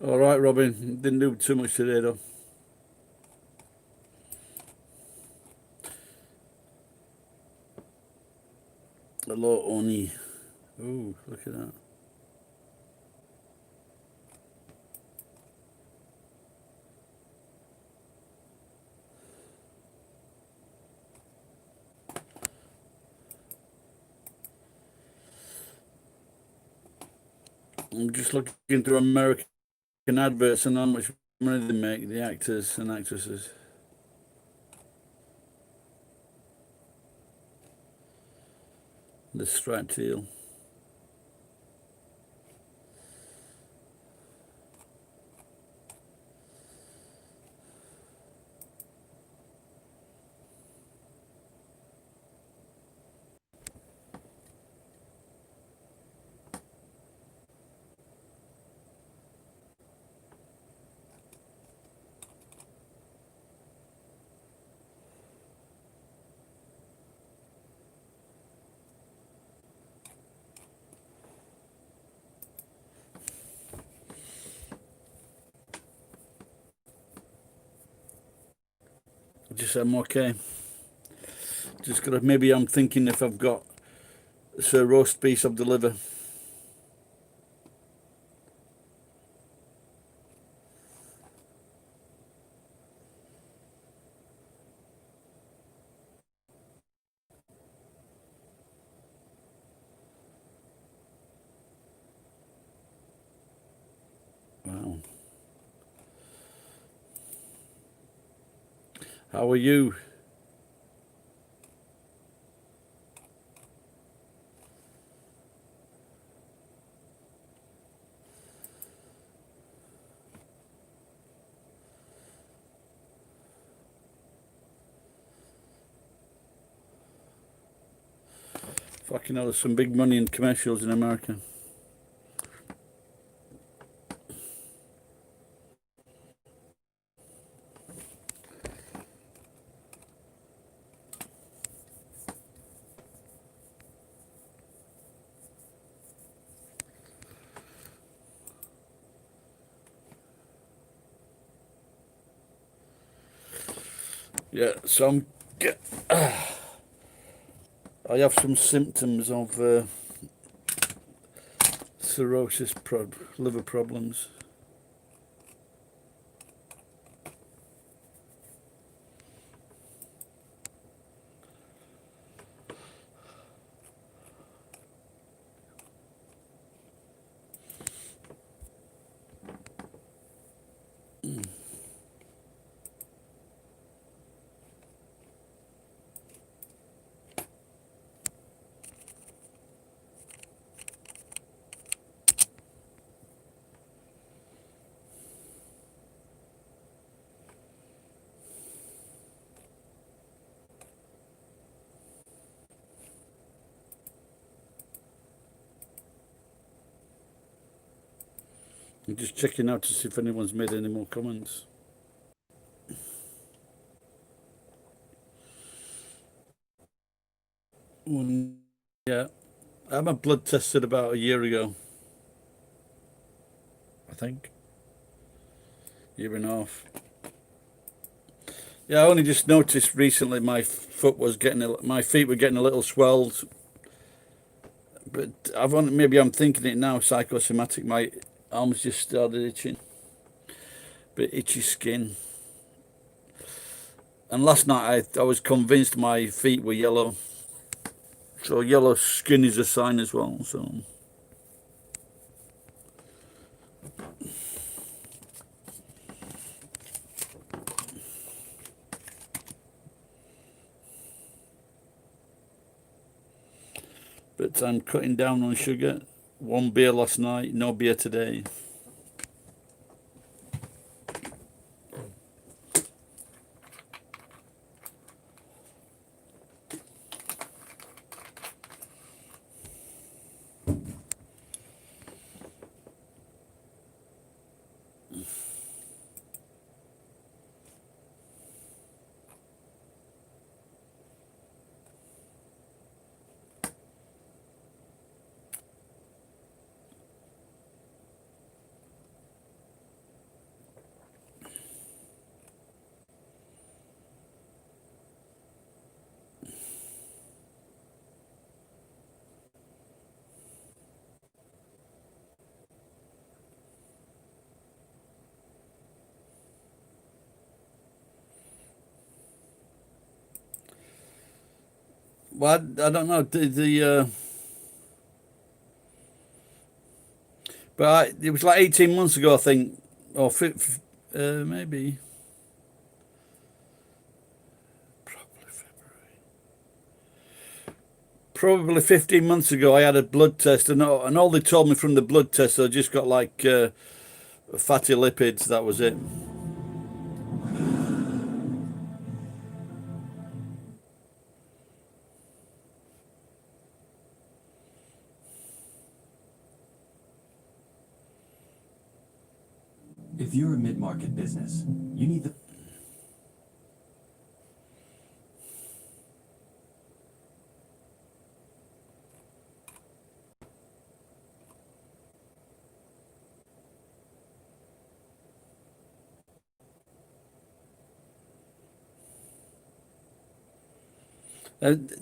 All right, Robin. Didn't do too much today, though. Hello, Oni. Oh, look at that. I'm just looking through American adverts and how much money they make, the actors and actresses. The striped teal. Just I'm okay. Just gotta. Maybe I'm thinking if I've got a roast piece of the liver. Wow. How are you? Fucking hell, there's some big money in commercials in America. Yeah, so I have some symptoms of cirrhosis, liver problems. I'm just checking out to see if anyone's made any more comments. Yeah, I had my blood tested about a year ago, I think. Year and a half. Yeah, I only just noticed recently my feet were getting a little swelled, but maybe I'm thinking it now, psychosomatic. My arms just started itching, bit itchy skin. And last night I was convinced my feet were yellow. So yellow skin is a sign as well. So, but I'm cutting down on sugar. One beer last night, no beer today. well, I don't know it was like 18 months ago, I think, or maybe probably 15 months ago. I had a blood test, and all they told me from the blood test, I just got like fatty lipids. That was it. If you're a mid-market business, you need the...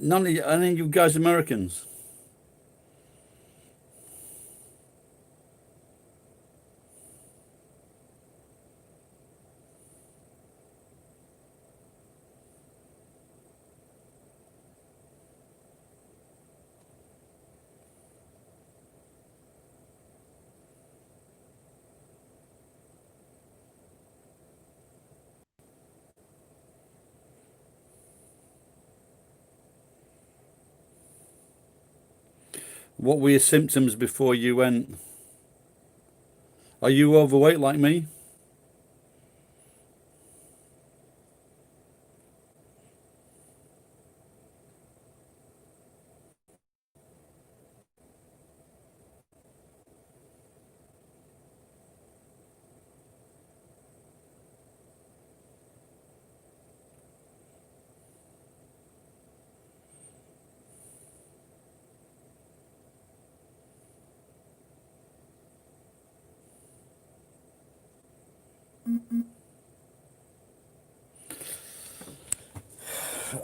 None of you, any of you guys Americans? What were your symptoms before you went? Are you overweight like me?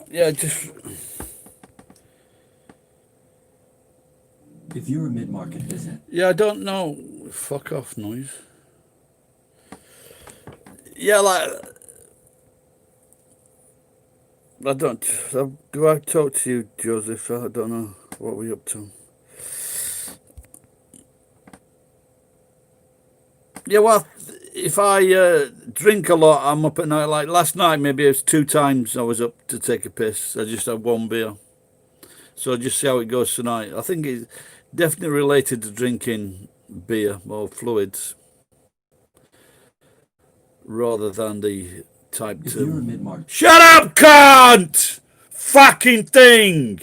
Yeah, just If you're a mid-market business... yeah. I don't know. Fuck off, noise. Yeah, like I don't. Do I talk to you, Joseph? I don't know what we're up to. Yeah, well, if I drink a lot, I'm up at night. Like last night, maybe it was 2 times I was up to take a piss. I just had one beer. So just see how it goes tonight. I think it's definitely related to drinking beer or fluids rather than the type If you're a 2. mid-market... Shut up, cunt! Fucking thing!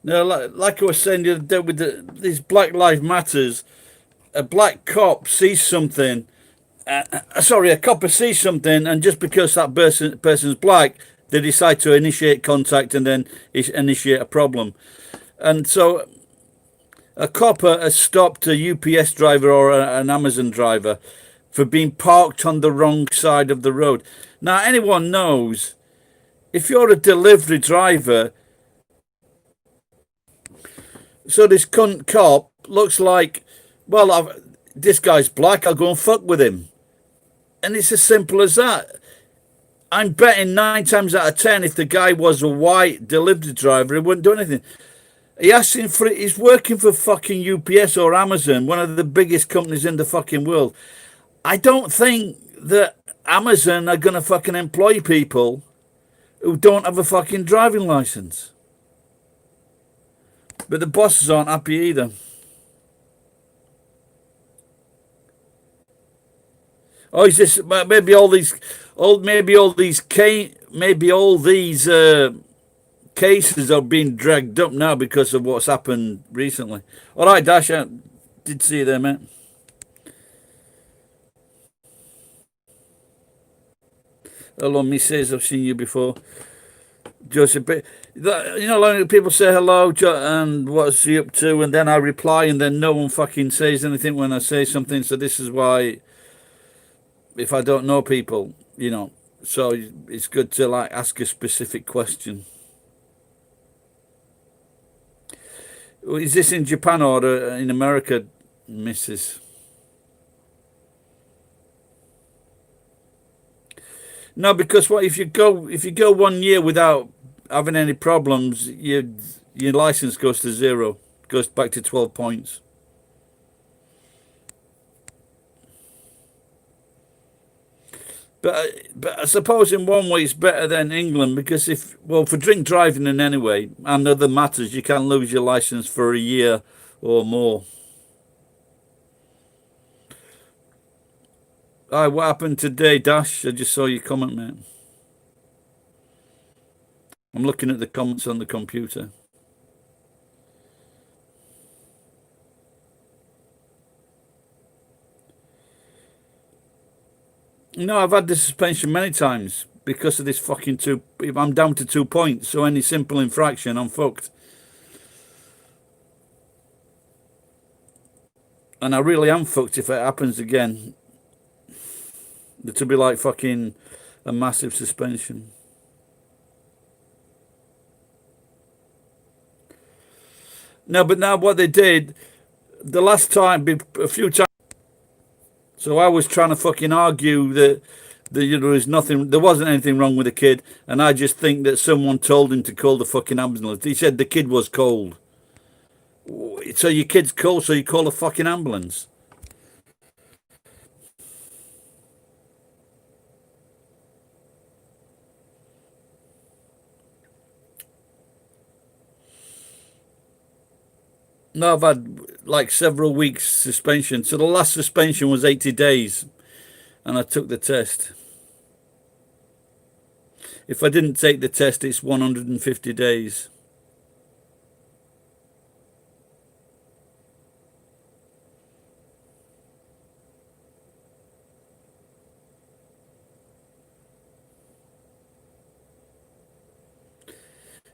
No, like I was saying the other day with these Black Lives Matters, a black cop sees something. Sorry, a copper sees something, and just because that person's black, they decide to initiate contact and then initiate a problem. And so a copper has stopped a UPS driver or an Amazon driver for being parked on the wrong side of the road. Now, anyone knows if you're a delivery driver, so this cunt cop looks like, well, this guy's black, I'll go and fuck with him. And it's as simple as that. I'm betting 9 times out of 10, if the guy was a white delivery driver, he wouldn't do anything. He's working for fucking UPS or Amazon, one of the biggest companies in the fucking world. I don't think that Amazon are going to fucking employ people who don't have a fucking driving license. But the bosses aren't happy either. Oh, is this maybe all these, cases are being dragged up now because of what's happened recently. All right, Dash, I did see you there, mate. Hello, me says I've seen you before. Joseph, but you know, like people say hello and what's he up to, and then I reply, and then no one fucking says anything when I say something. So this is why, if I don't know people, you know, so it's good to like ask a specific question. Is this in Japan or in America, Mrs.? No, because what if you go 1 year without having any problems, your license goes to zero, goes back to 12 points. But I suppose in one way it's better than England because for drink driving in anyway and other matters, you can lose your license for a year or more. Aye, what happened today, Dash? I just saw your comment, mate. I'm looking at the comments on the computer. No, I've had the suspension many times because of this fucking I'm down to 2 points, so any simple infraction, I'm fucked. And I really am fucked if it happens again. It'll be like fucking a massive suspension. No, but now what they did, the last time, a few times, so I was trying to fucking argue that there wasn't anything wrong with the kid, and I just think that someone told him to call the fucking ambulance. He said the kid was cold. So your kid's cold, so you call a fucking ambulance. No, I've had like several weeks suspension. So the last suspension was 80 days, and I took the test. If I didn't take the test, it's 150 days.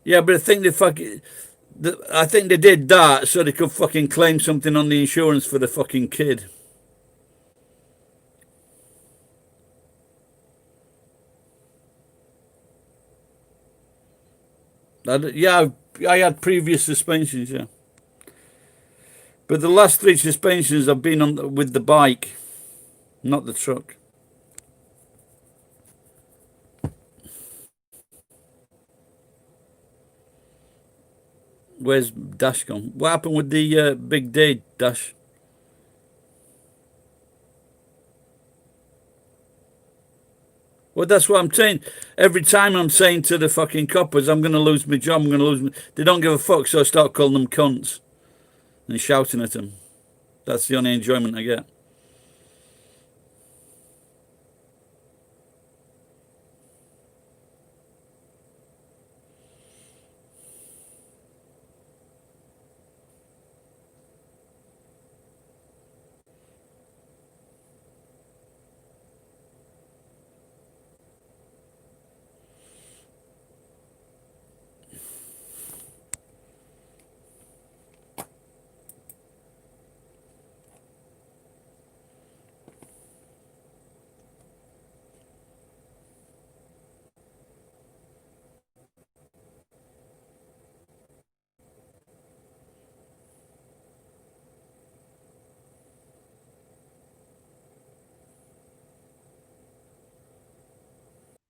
Yeah, but I think I think they did that so they could fucking claim something on the insurance for the fucking kid. Yeah, I had previous suspensions, yeah. But the last 3 suspensions I've been on with the bike, not the truck. Where's Dash gone? What happened with the big day, Dash? Well, that's what I'm saying. Every time I'm saying to the fucking coppers, I'm going to lose my job, I'm going to lose They don't give a fuck, so I start calling them cunts and shouting at them. That's the only enjoyment I get.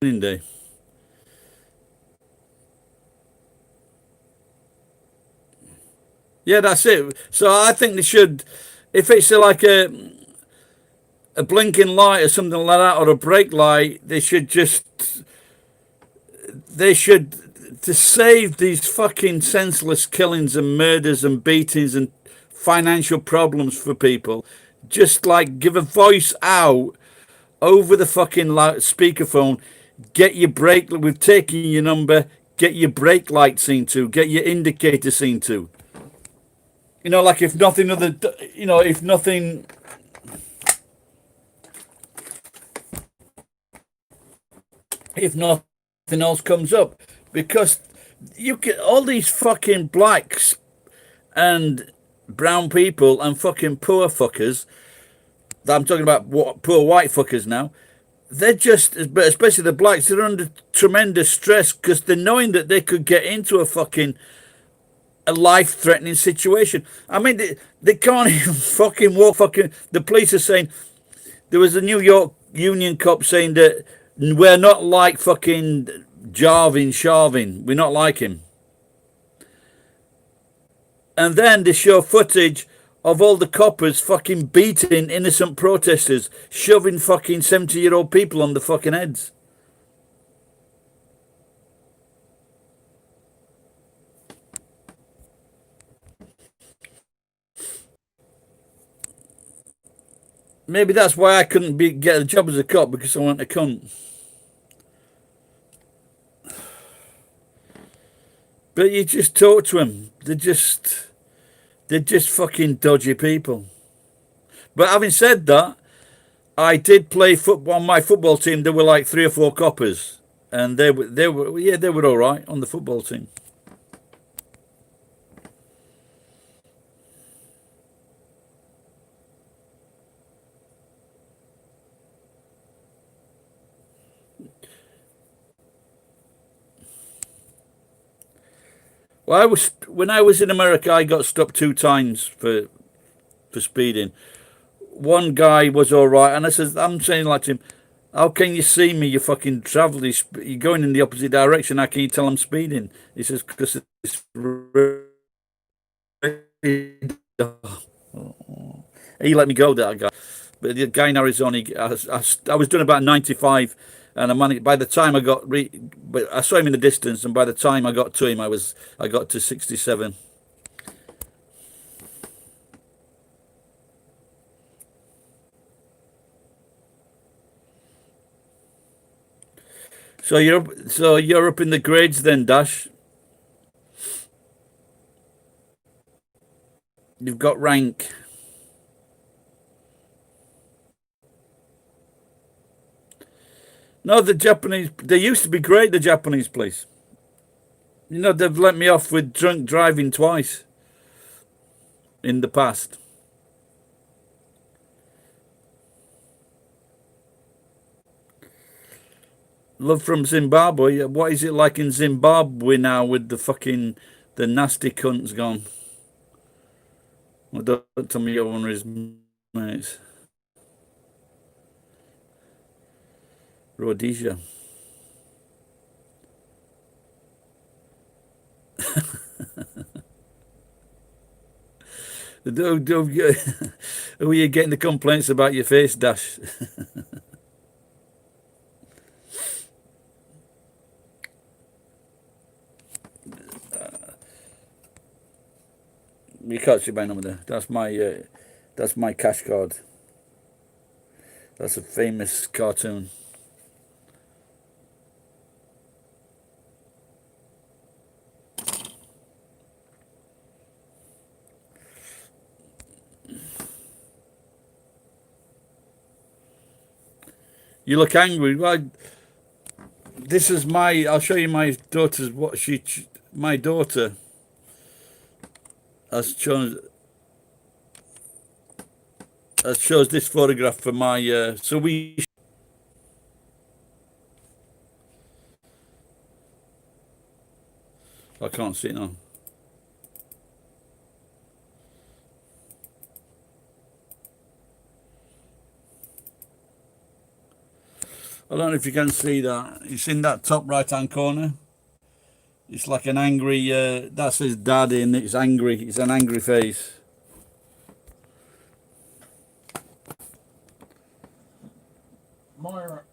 Day. Yeah, that's it. So I think they should, if it's like a blinking light or something like that, or a brake light, they should, to save these fucking senseless killings and murders and beatings and financial problems for people, just like give a voice out over the fucking speakerphone. Get your brake. We've taken your number. Get your brake light seen to. Get your indicator seen to. You know, like if nothing other. You know, if nothing. If nothing else comes up, because you can all these fucking blacks and brown people and fucking poor fuckers. I'm talking about poor white fuckers now. They're just, but especially the blacks, they're under tremendous stress because they're knowing that they could get into a life-threatening situation. I mean, they can't even fucking walk. Fucking, the police are saying there was a New York Union cop saying that we're not like fucking Sharvin. We're not like him. And then they show footage of all the coppers fucking beating innocent protesters, shoving fucking 70-year-old people on the fucking heads. Maybe that's why I couldn't get a job as a cop, because I wasn't a cunt. But you just talk to them. They're just fucking dodgy people. But having said that, I did play football on my football team. There were like 3 or 4 coppers, and they were all right on the football team. Well, when I was in America, I got stopped 2 times for speeding. One guy was all right, and I'm saying like to him, how can you see me? You fucking travel. You're going in the opposite direction. How can you tell I'm speeding? He says, because it's he let me go, that guy. But the guy in Arizona, I was doing about 95, and by the time I got, but I saw him in the distance, and by the time I got to him, I got to 67. So you're up in the grades then, Dash. You've got rank. No, the Japanese, they used to be great, the Japanese police. You know, they've let me off with drunk driving twice in the past. Love from Zimbabwe. What is it like in Zimbabwe now with the nasty cunts gone? Well, don't tell me you're one of his mates. Rhodesia. Who are you getting the complaints about your face, Dash? You can't see my number there. That's my cash card. That's a famous cartoon. You look angry. Well, this is I'll show you my daughter's. My daughter has shows this photograph for my. So I can't see it now. I don't know if you can see that. It's in that top right-hand corner. It's like an angry, that says daddy, and it's angry. It's an angry face. Moira.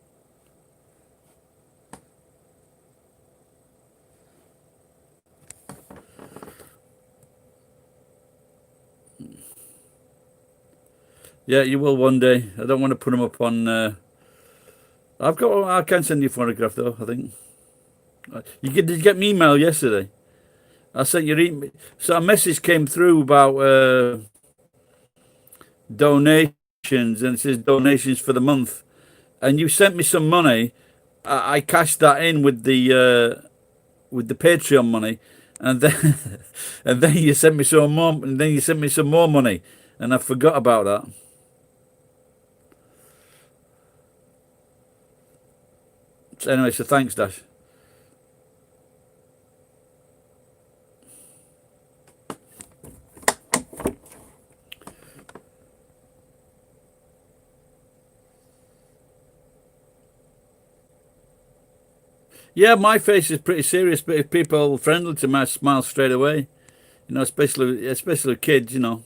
Yeah, you will one day. I don't want to put them up on... I can send you a photograph though, I think. Did you get my email yesterday? I sent your email. So a message came through about donations, and it says donations for the month. And you sent me some money. I cashed that in with the with the Patreon money, and then and then you sent me some more, and then you sent me some more money, and I forgot about that. So anyway, so thanks, Dash. Yeah, my face is pretty serious, but if people are friendly to me, I smile straight away. You know, especially kids. You know.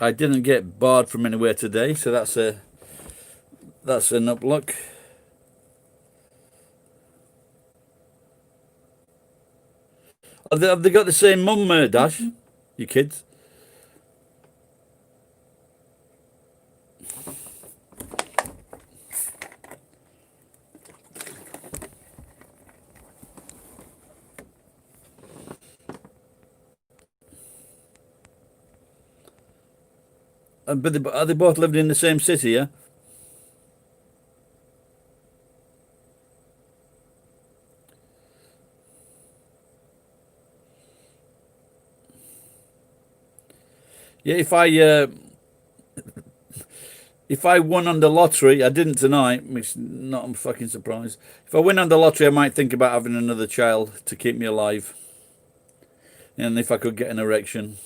I didn't get barred from anywhere today, so that's an up look. Have they got the same mum, Dash? You kids? But are they both living in the same city? Yeah. Yeah. If I won on the lottery, I didn't tonight. Which not I'm fucking surprised. If I win on the lottery, I might think about having another child to keep me alive, and if I could get an erection.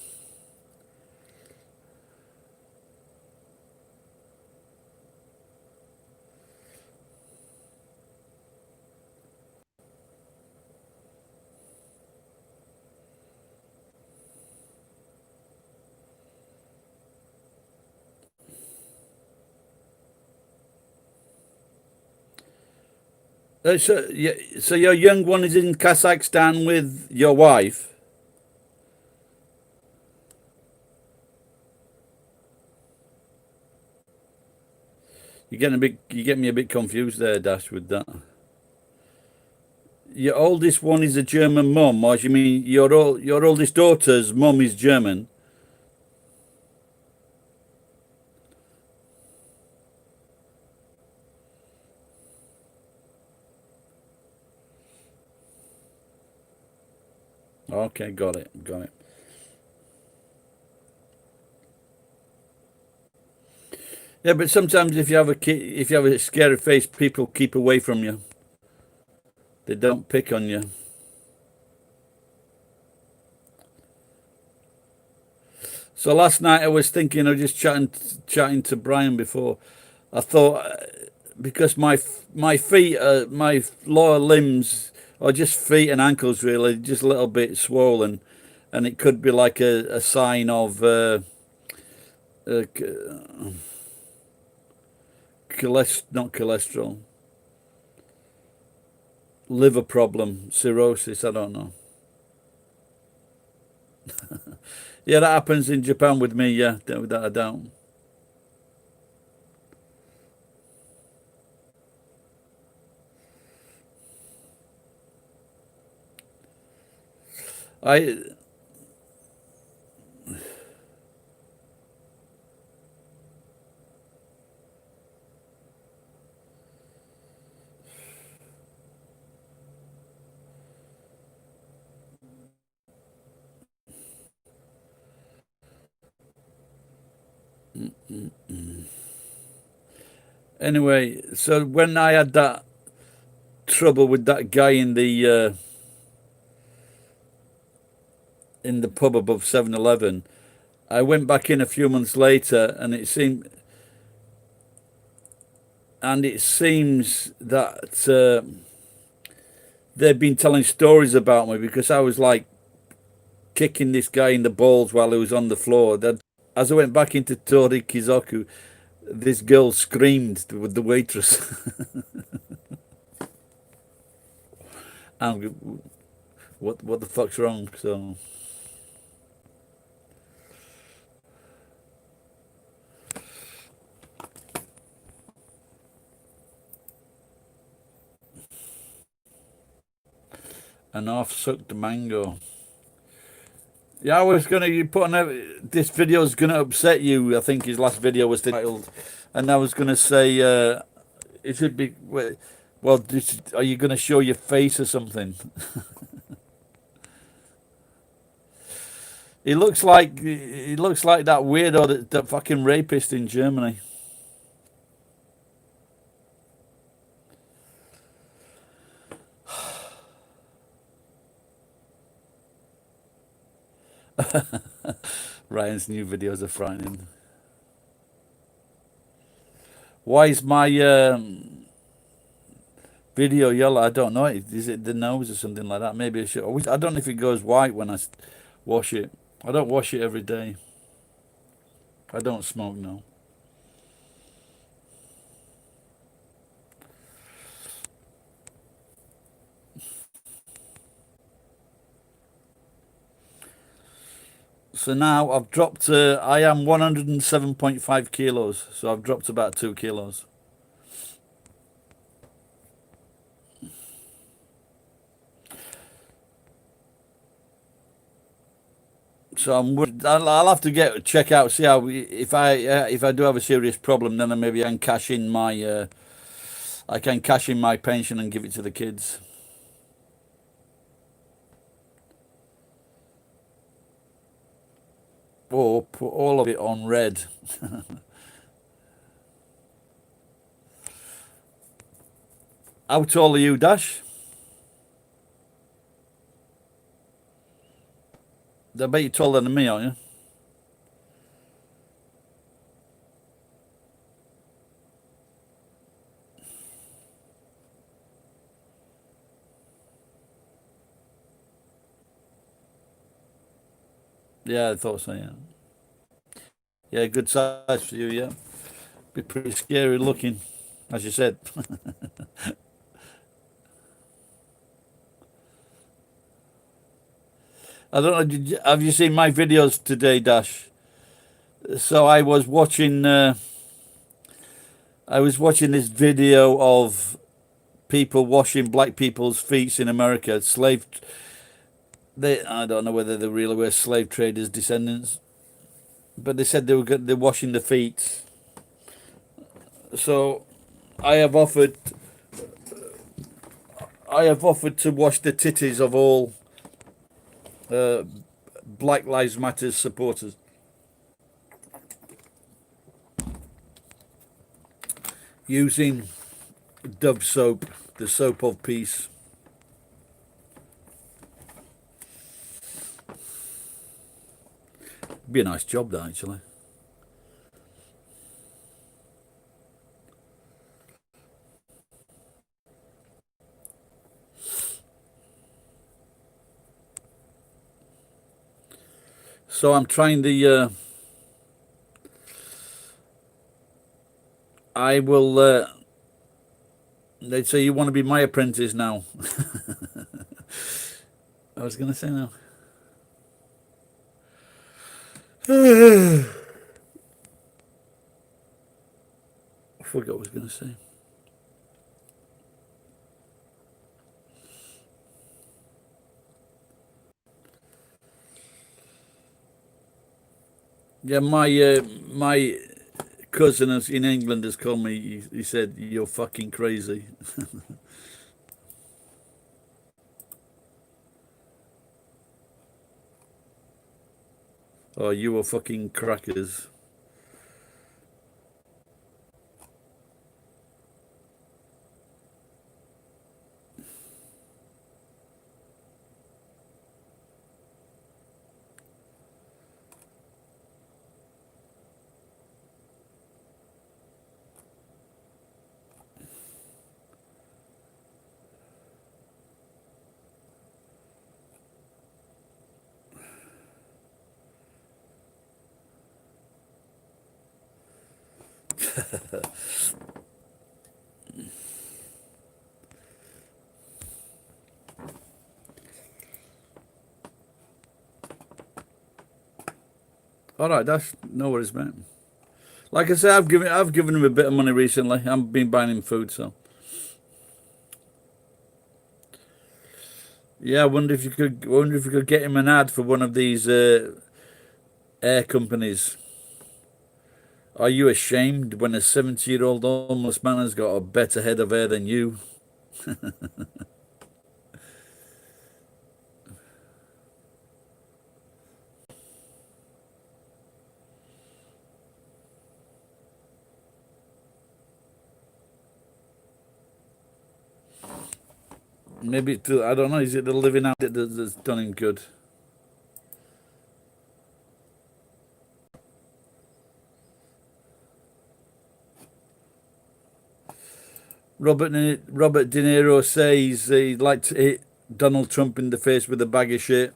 So your young one is in Kazakhstan with your wife. You get me a bit confused there, Dash, with that. Your oldest one is a German mum, or you mean your oldest daughter's mum is German? Okay, got it, got it. Yeah, but sometimes if you have if you have a scary face, people keep away from you. They don't pick on you. So last night I was thinking, I was just chatting to Brian before. I thought because my feet, my lower limbs, or just feet and ankles really, just a little bit swollen, and it could be like a sign of uh, not cholesterol, liver problem, cirrhosis. I don't know. Yeah, that happens in Japan with me. Yeah, without a doubt. I anyway. So when I had that trouble with that guy in the pub above 7-Eleven, I went back in a few months later, and it seems that they've been telling stories about me because I was like kicking this guy in the balls while he was on the floor. That as I went back into Tori Kizoku, this girl screamed with the waitress. And what the fuck's wrong? So an half sucked mango. Yeah, I was gonna you put on this video is gonna upset you. I think his last video was titled, and I was gonna say it should be well. Are you gonna show your face or something? He looks like that weirdo that fucking rapist in Germany. Ryan's new videos are frightening. Why is my video yellow? I don't know. Is it the nose or something like that? Maybe I should. I don't know if it goes white when I wash it. I don't wash it every day. I don't smoke now. So now I've dropped. I am 107.5 kilos. So I've dropped about 2 kilos. So I'll have to check out, see how if I do have a serious problem, then maybe I can cash in my pension and give it to the kids. Or put all of it on red. How tall are you, Dash? I bet you're taller than me, aren't you? Yeah, I thought so, yeah. Yeah, good size for you, yeah. Be pretty scary looking, as you said. I don't know, have you seen my videos today, Dash? So I was watching this video of people washing black people's feet in America. I don't know whether they really were slave traders' descendants, but they said they're washing the feet. So I have offered to wash the titties of all Black Lives Matter supporters. Using Dove soap, the soap of peace. Be a nice job, that, actually. So I'm trying the. I will. They'd say you want to be my apprentice now. I was going to say no. I forgot what I was going to say. Yeah, my cousin in England has called me. He said you're fucking crazy. Oh, you were fucking crackers. All right, that's no worries, mate. Like I said, I've given him a bit of money recently. I've been buying him food, so. Yeah, I wonder if you could. Wonder if you could get him an ad for one of these air companies. Are you ashamed when a 70-year-old homeless man has got a better head of hair than you? Maybe I don't know. Is it the living out that's done him good? Robert De Niro says he'd like to hit Donald Trump in the face with a bag of shit.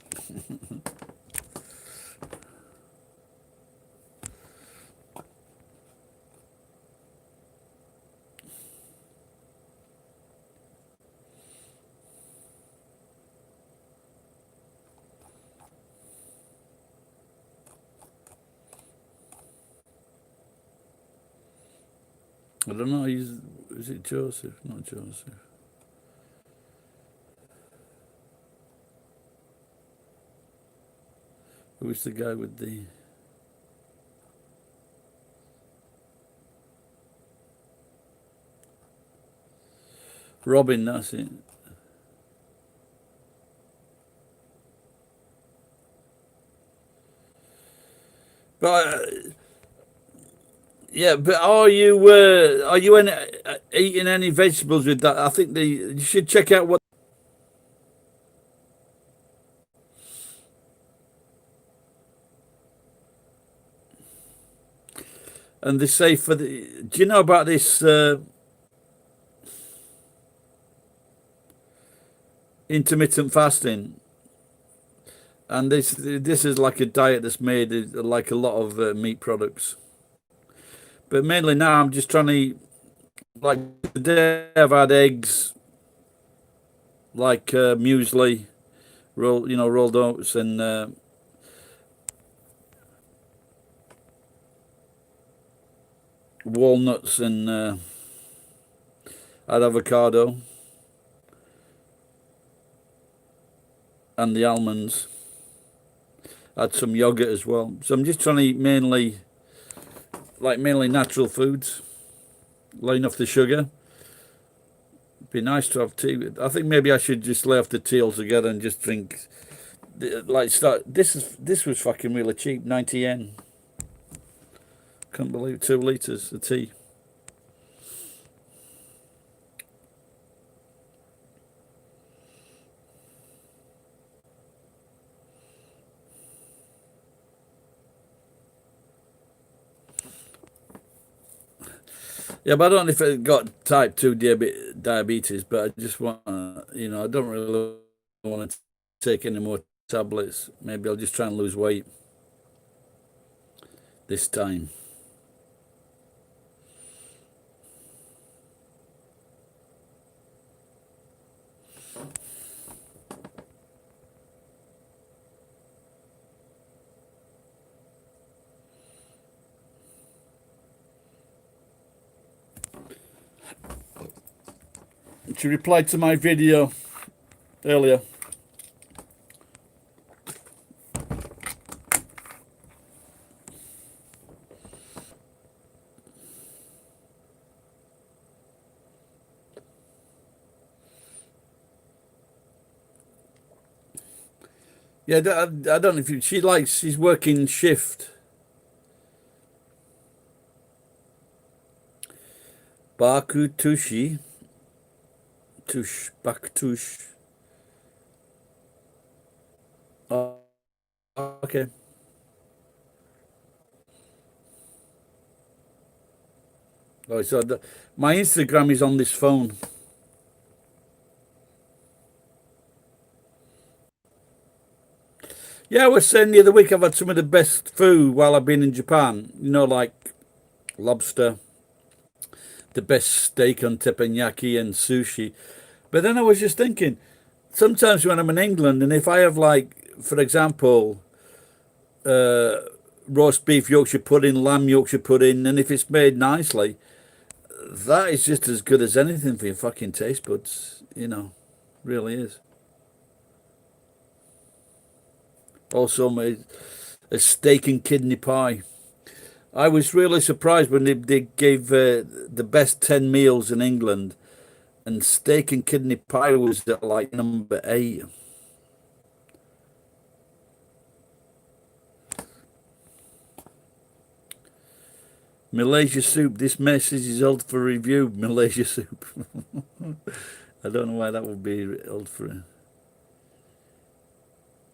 I don't know. Is it Joseph? Not Joseph. Who's the guy with the... Robin, that's it. But yeah, but are you eating any vegetables with that? I think you should check out what. And they say for the. Do you know about this intermittent fasting? And this is like a diet that's made like a lot of meat products. But mainly now I'm just trying to, like today I've had eggs, like muesli, rolled oats and walnuts and had avocado and the almonds. Had some yogurt as well. So I'm just trying to eat mainly natural foods, laying off the sugar. Be nice to have tea. I think maybe I should just lay off the tea altogether and just drink. This was fucking really cheap, 90 yen. Can't believe 2 liters of tea. Yeah, but I don't know if I got type 2 diabetes, but I just want, I don't really want to take any more tablets. Maybe I'll just try and lose weight this time. She replied to my video earlier. Yeah, I don't know if she's working shift. Bakutushi. Bakutush. Oh, okay. Oh, so my Instagram is on this phone. Yeah, I was saying the other week I've had some of the best food while I've been in Japan. Like lobster, the best steak on teppanyaki and sushi. But then I was just thinking, sometimes when I'm in England and if I have for example, roast beef Yorkshire pudding, lamb Yorkshire pudding, and if it's made nicely, that is just as good as anything for your fucking taste buds. Really is. Also made a steak and kidney pie. I was really surprised when they gave the best 10 meals in England, and steak and kidney pie was at like number 8. Malaysia soup. This message is held for review. Malaysia soup. I don't know why that would be held for.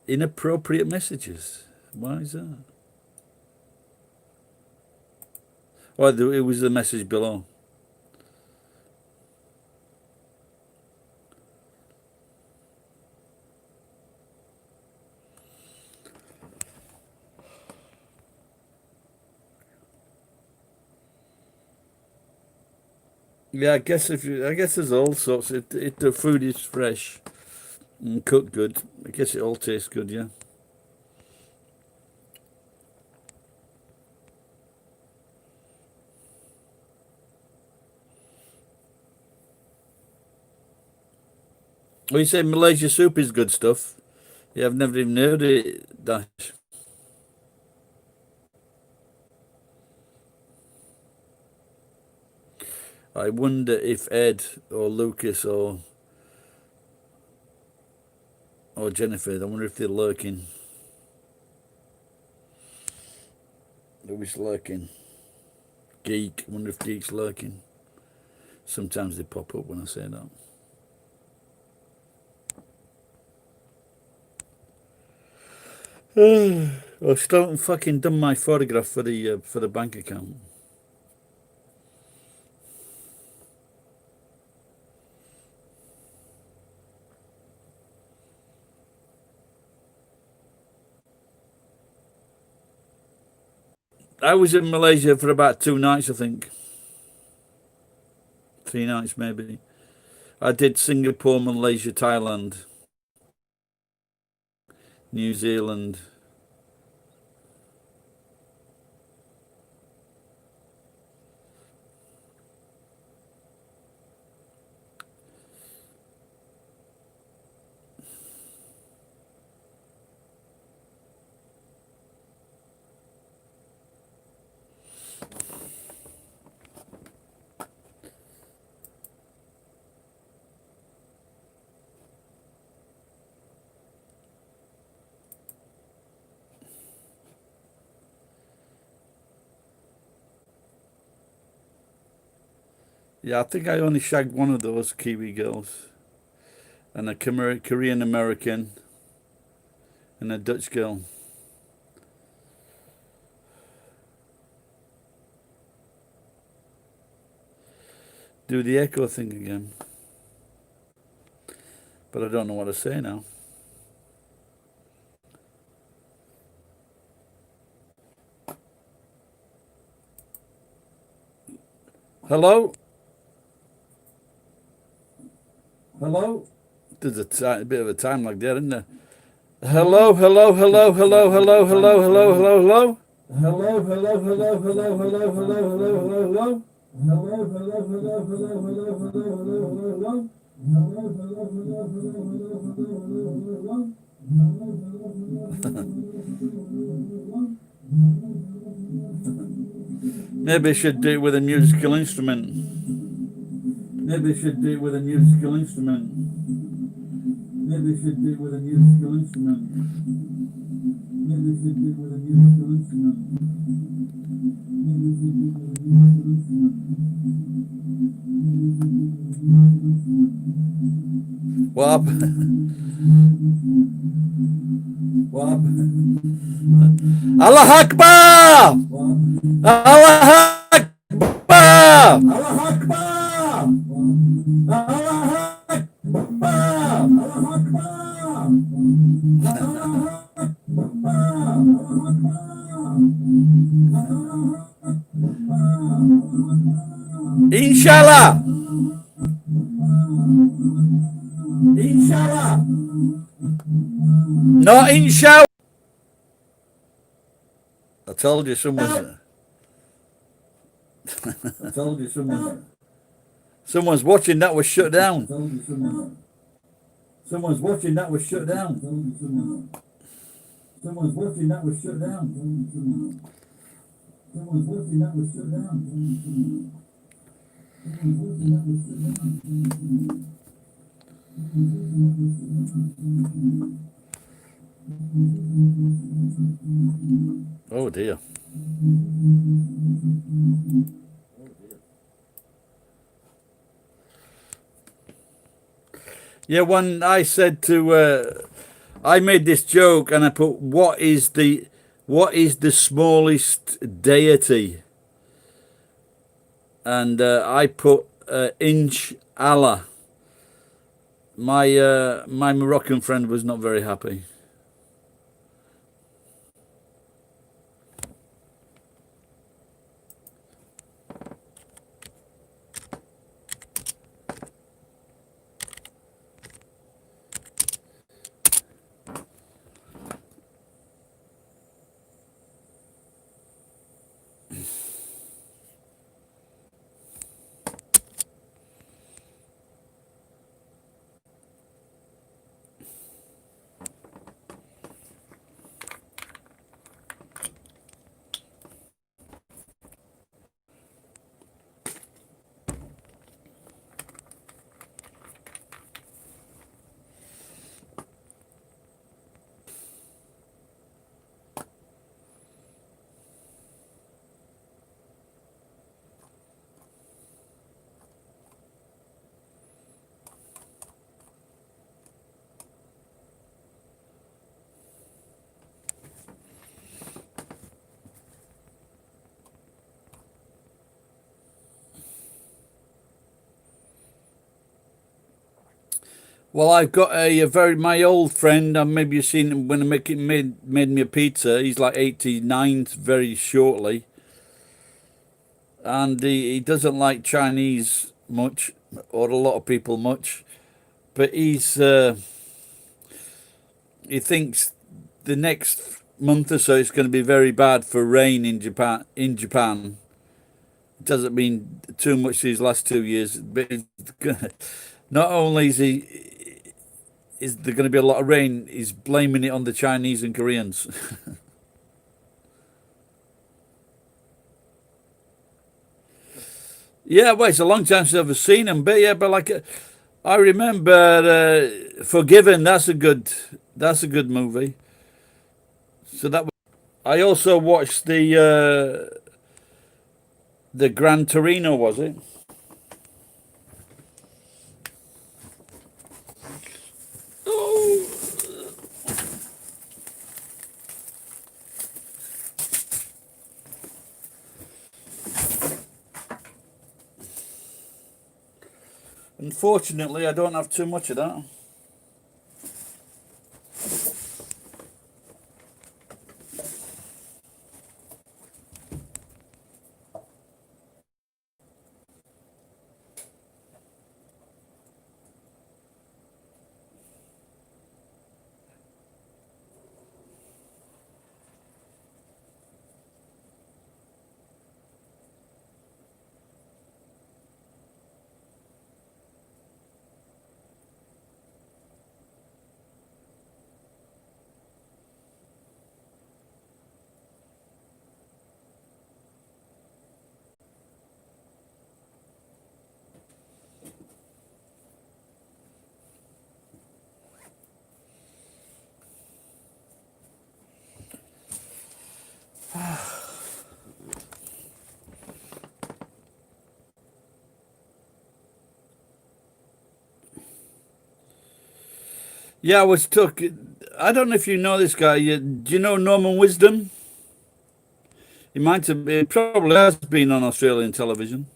Inappropriate messages. Why is that? Well, it was the message below. Yeah, I guess there's all sorts. If the food is fresh and cooked good, I guess it all tastes good. Yeah. Well, you say Malaysia soup is good stuff. Yeah, I've never even heard it, Dash. I wonder if Ed or Lucas or Jennifer, I wonder if they're lurking. Who's lurking? Geek. I wonder if Geek's lurking. Sometimes they pop up when I say that. I still haven't fucking done my photograph for the bank account. I was in Malaysia for about 2 nights, I think. 3 nights, maybe. I did Singapore, Malaysia, Thailand, New Zealand. Yeah, I think I only shagged one of those Kiwi girls, and a Korean American, and a Dutch girl. Do the echo thing again. But I don't know what to say now. Hello? Hello? There's a bit of a time lag there, isn't there? Hello, hello, hello, hello, hello, hello, hello, hello, hello. Hello, hello, hello, hello, hello, hello, hello, hello, hello. Hello, hello, hello, hello, hello, hello, hello, hello, hello. Hello, hello, hello, hello, hello, hello, hello. Maybe I should do it with a musical instrument. Maybe I should do it with a musical instrument. Maybe I should do it with a musical instrument. Maybe I should do it with a musical instrument. Maybe I should do it with a musical instrument. What happened? What happened? Allah Akbar! Allah Akbar! Allah Akbar! Allah Inshallah. Inshallah. Not inshallah. I told you someone's. I told you someone's watching that was shut down. Someone's watching that was shut down. Someone's working that was shut down. Someone's working that was shut down. Someone's working that was shut down. Oh dear. Yeah, when I said to, I made this joke and I put, what is the smallest deity? And I put Inch Allah. My Moroccan friend was not very happy. Well, I've got my old friend, and maybe you've seen him when I made me a pizza. He's like 89 very shortly, and he doesn't like Chinese much, or a lot of people much. But he thinks the next month or so it's going to be very bad for rain in Japan. It doesn't mean too much these last 2 years, but not only is there going to be a lot of rain, he's blaming it on the Chinese and Koreans. Yeah, well, it's a long time since I've ever seen him, but yeah, but like I remember Forgiven. That's a good movie. So that was, I also watched the Gran Torino, was it? Unfortunately, I don't have too much of that. Yeah, I was talking. I don't know if you know this guy. Do you know Norman Wisdom? He probably has been on Australian television.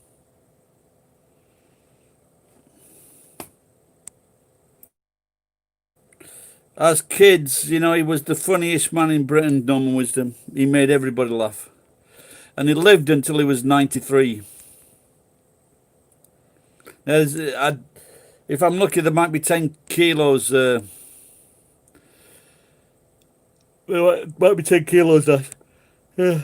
As kids, he was the funniest man in Britain, Norman Wisdom. He made everybody laugh. And he lived until he was 93. If I'm lucky, there might be 10 kilos. There might be 10 kilos that. Yeah.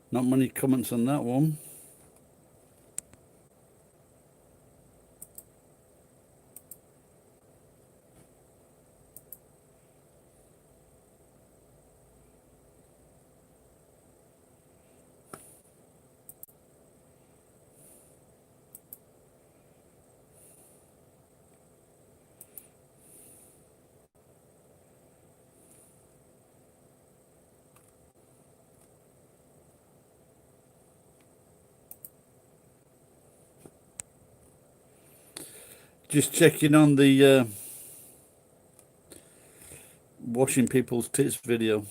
Not many comments on that one. Just checking on the washing people's tits video.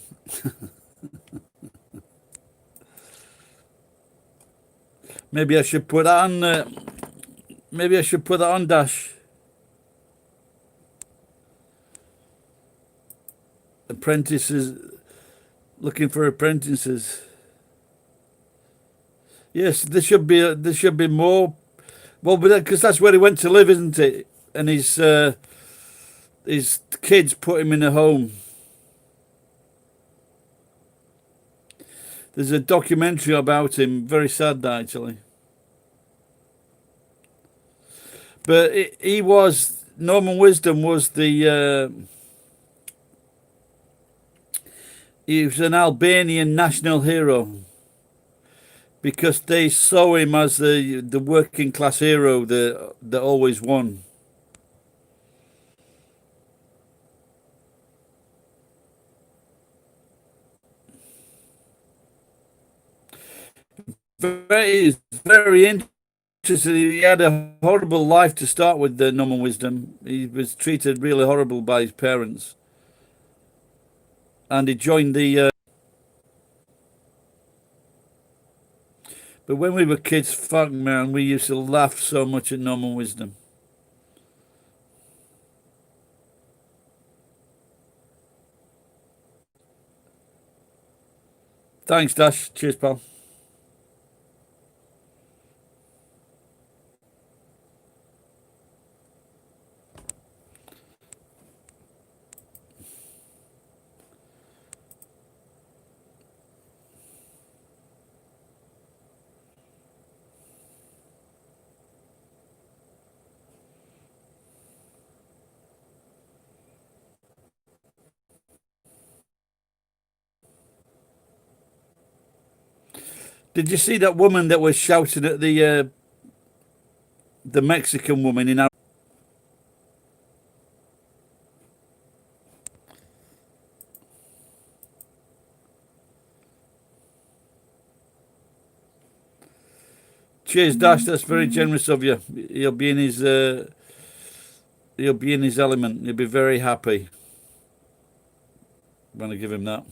Maybe I should put that on. Maybe I should put that on, Dash. Apprentices, looking for apprentices. Yes, there should be more. Well, because that's where he went to live, isn't it? And his kids put him in a home. There's a documentary about him. Very sad, actually. But he was, Norman Wisdom was the, he was an Albanian national hero because they saw him as the working class hero that always won. Very interesting. He had a horrible life to start with, the Norman Wisdom. He was treated really horrible by his parents. And he joined the... But when we were kids, fuck man, we used to laugh so much at Norman Wisdom. Thanks, Dash. Cheers, pal. Did you see that woman that was shouting at the Mexican woman in? Cheers, Dash. That's very generous of you. He'll be in his element. He'll be very happy when I give him that.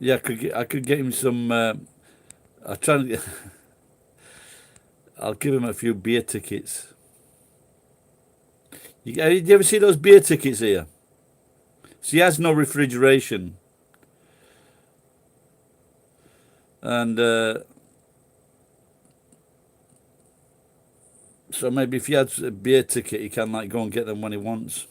Yeah, I could get him some. I'll try and I'll give him a few beer tickets. You ever see those beer tickets here? So he has no refrigeration, and so maybe if he has a beer ticket, he can like go and get them when he wants.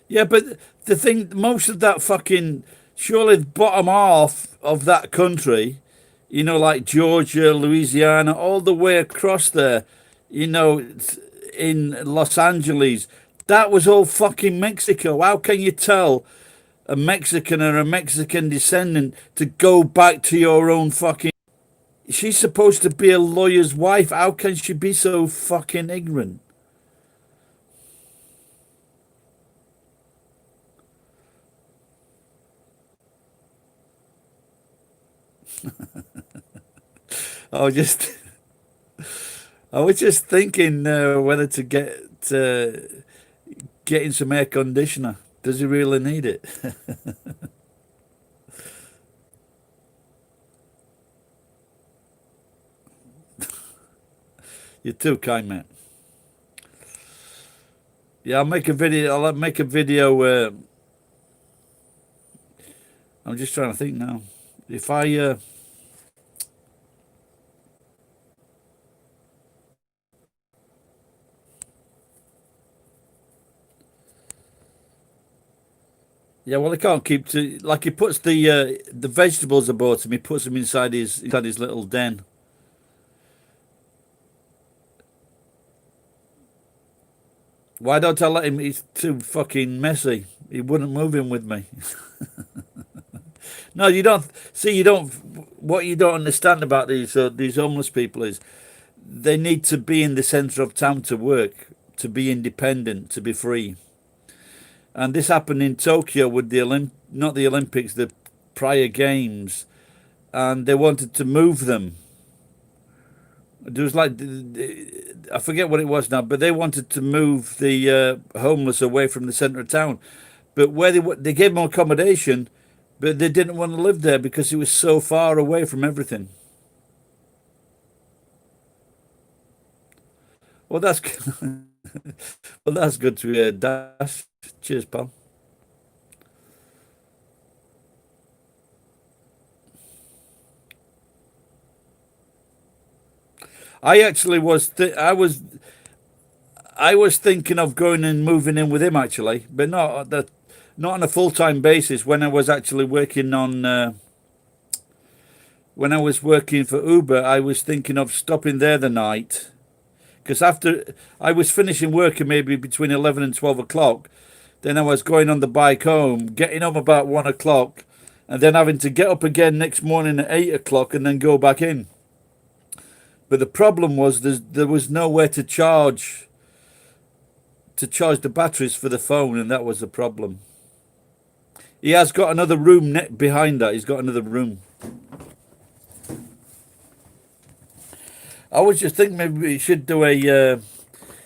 Yeah, but the thing, most of that fucking, surely the bottom half of that country, you know, like Georgia, Louisiana, all the way across there, you know, in Los Angeles, that was all fucking Mexico. How can you tell a Mexican or a Mexican descendant to go back to your own fucking... She's supposed to be a lawyer's wife. How can she be so fucking ignorant? I was just thinking whether to getting some air conditioner. Does he really need it? You're too kind, mate. Yeah, I'll make a video. I'll make a video. I'm just trying to think now. If I yeah, well, he can't keep to like he puts the vegetables about him. He puts them inside his little den. Why don't I let him? He's too fucking messy. He wouldn't move in with me. No, you don't see. You don't. What you don't understand about these homeless people is they need to be in the centre of town to work, to be independent, to be free. And this happened in Tokyo with not the Olympics, the prior games, and they wanted to move them. There was like, I forget what it was now, but they wanted to move the homeless away from the centre of town. But where they gave them accommodation, but they didn't want to live there because it was so far away from everything. Well, that's well, that's good to hear, Dash. Cheers, pal. I actually was I was thinking of going and moving in with him actually, but not on a full-time basis. When I was actually working on when I was working for Uber, I was thinking of stopping there the night, because after I was finishing work at maybe between 11 and 12 o'clock, then I was going on the bike home, getting home about 1 o'clock, and then having to get up again next morning at 8 o'clock and then go back in. But the problem was there was nowhere to charge the batteries for the phone, and that was the problem. He has got another room behind that. He's got another room. I was just thinking maybe we should do a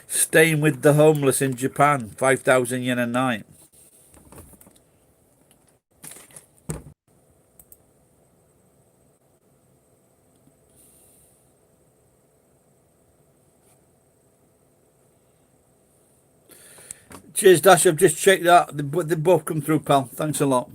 staying with the homeless in Japan, 5,000 yen a night. Cheers, Dash. I've just checked that. They both come through, pal. Thanks a lot.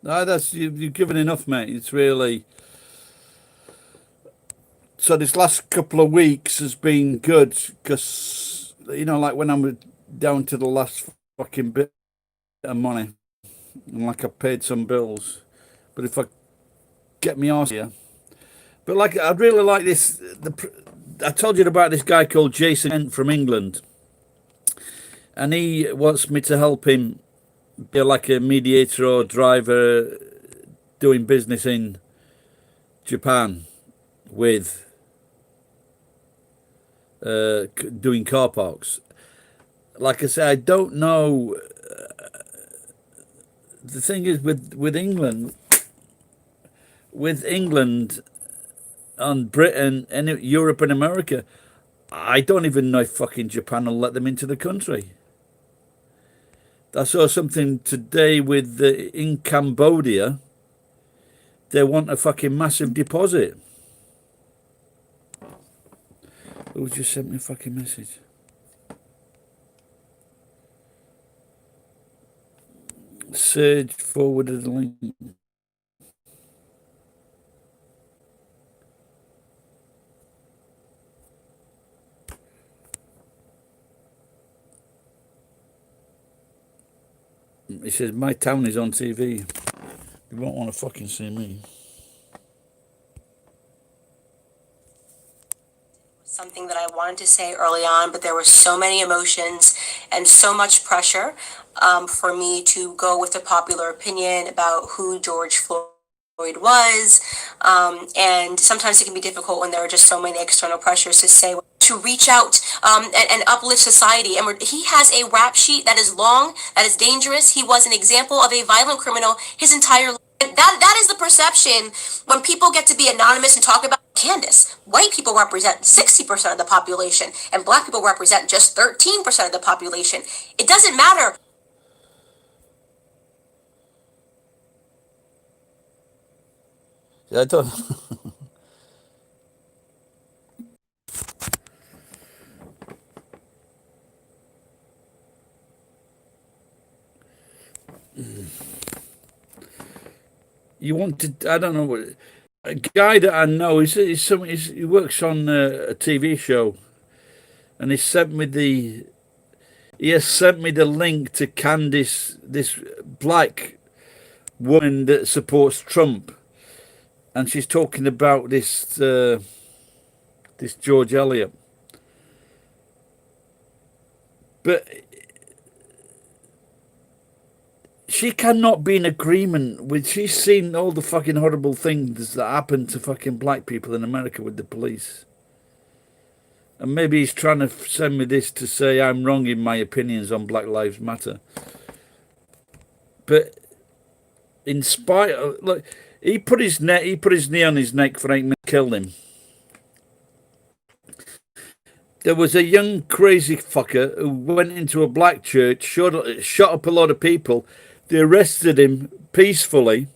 No, that's you've given enough, mate. It's really so. This last couple of weeks has been good because like when I'm down to the last fucking bit of money, and like I paid some bills, but if I get me arse here, but like I really like this. I told you about this guy called Jason Kent from England, and he wants me to help him be like a mediator or driver doing business in Japan with doing car parks. Like I say, I don't know. The thing is with England and Britain and Europe and America, I don't even know if fucking Japan will let them into the country. I saw something today with in Cambodia. They want a fucking massive deposit. Who just sent me a fucking message? Serge forwarded a link. He says, my town is on TV. You won't want to fucking see me. something that I wanted to say early on, but there were so many emotions and so much pressure for me to go with the popular opinion about who George Floyd was. And sometimes it can be difficult when there are just so many external pressures to say, to reach out and uplift society. And he has a rap sheet that is long, that is dangerous. He was an example of a violent criminal his entire life. That is the perception when people get to be anonymous and talk about Candace. White people represent 60% of the population, and black people represent just 13% of the population. It doesn't matter. I don't. You want to? I don't know what. A guy that I know he works on a TV show, and he has sent me the link to Candice, this black woman that supports Trump, and she's talking about this George Eliot. But she cannot be in agreement with. She's seen all the fucking horrible things that happen to fucking black people in America with the police. And maybe he's trying to send me this to say I'm wrong in my opinions on Black Lives Matter. But in spite of, look, he put his knee on his neck for 8 minutes, killed him. There was a young crazy fucker who went into a black church, shot up a lot of people. They arrested him peacefully.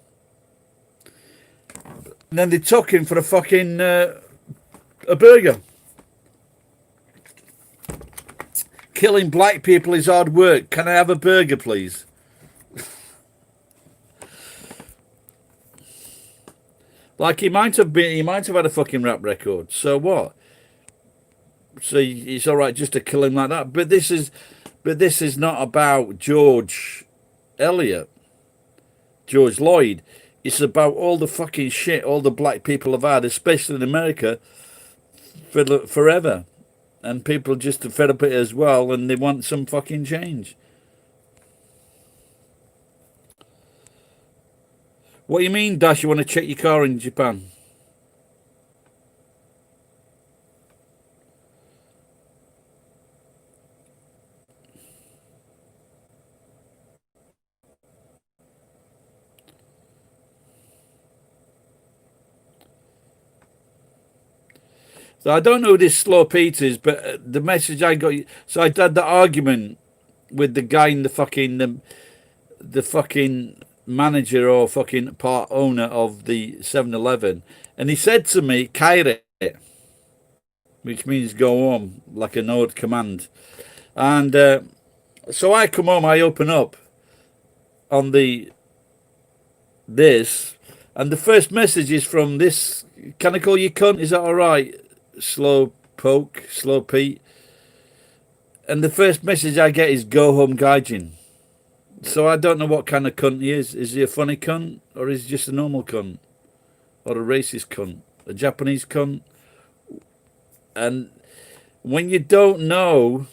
And then they took him for a burger. Killing black people is hard work. Can I have a burger, please? Like he might have had a fucking rap record. So what? So it's all right just to kill him like that. But this is not about George Eliot, George Lloyd. It's about all the fucking shit all the black people have had, especially in America, forever. And people just are fed up with it as well, and they want some fucking change. What do you mean, Dash? You want to check your car in Japan? So I don't know who this Slow Pete is, but the message I got. So I had the argument with the guy in the fucking manager or fucking part owner of the 7-Eleven, and he said to me, "Kaire," which means go home, like an old command. And so I come home, I open up on this, and the first message is from this. Can I call you cunt? Is that all right? Slow Pete. And the first message I get is go home gaijin. So I don't know what kind of cunt he is. Is he a funny cunt, or is he just a normal cunt, or a racist cunt, a Japanese cunt? And when you don't know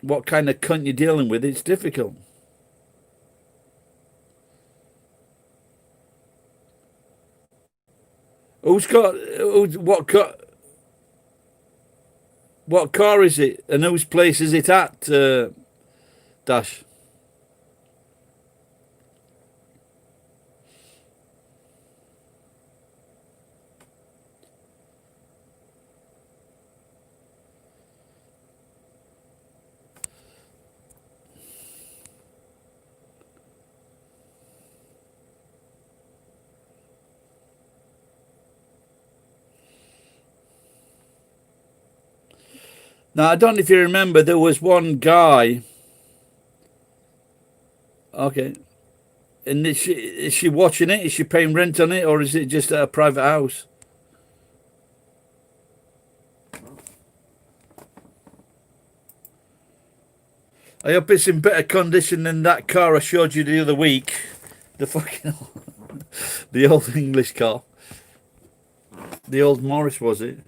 what kind of cunt you're dealing with, it's difficult. What car is it, and whose place is it at, Dash? Now, I don't know if you remember, there was one guy. Okay. And is she watching it? Is she paying rent on it? Or is it just a private house? I hope it's in better condition than that car I showed you the other week. The fucking... the old English car. The old Morris, was it?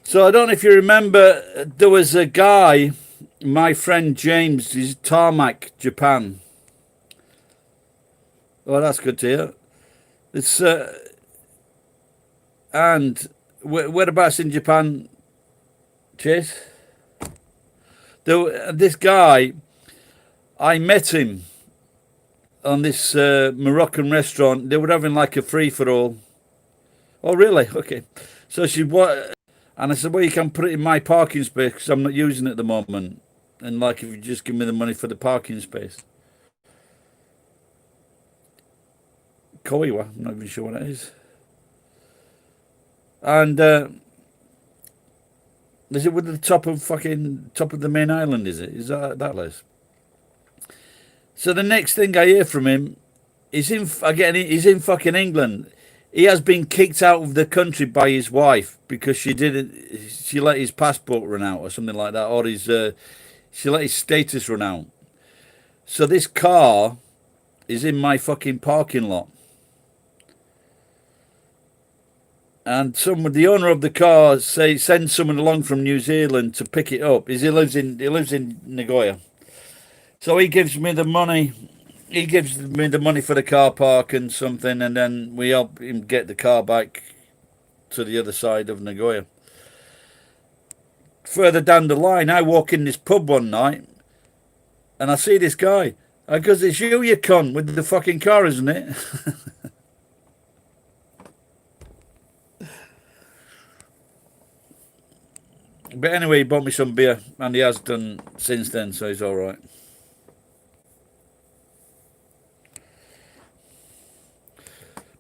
So I don't know if you remember, there was a guy, my friend James, he's Tarmac, Japan. Oh, that's good to hear. It's and whereabouts in Japan, Chase? This guy, I met him on this Moroccan restaurant. They were having like a free for all. Oh, really? Okay. So and I said, well, you can put it in my parking space because I'm not using it at the moment. And like, if you just give me the money for the parking space. Koiwa, I'm not even sure what it is. And is it with the top of the main island? Is that list? So the next thing I hear from him is he's in fucking England. He has been kicked out of the country by his wife because she let his passport run out or something like that, or she let his status run out. So this car is in my fucking parking lot. And the owner of the car sends someone along from New Zealand to pick it up. He lives in Nagoya. So he gives me the money. He gives me the money for the car park and something, and then we help him get the car back to the other side of Nagoya. Further down the line, I walk in this pub one night, and I see this guy. I goes, "It's you cunt, with the fucking car, isn't it?" But anyway, he bought me some beer, and he has done since then, so he's all right.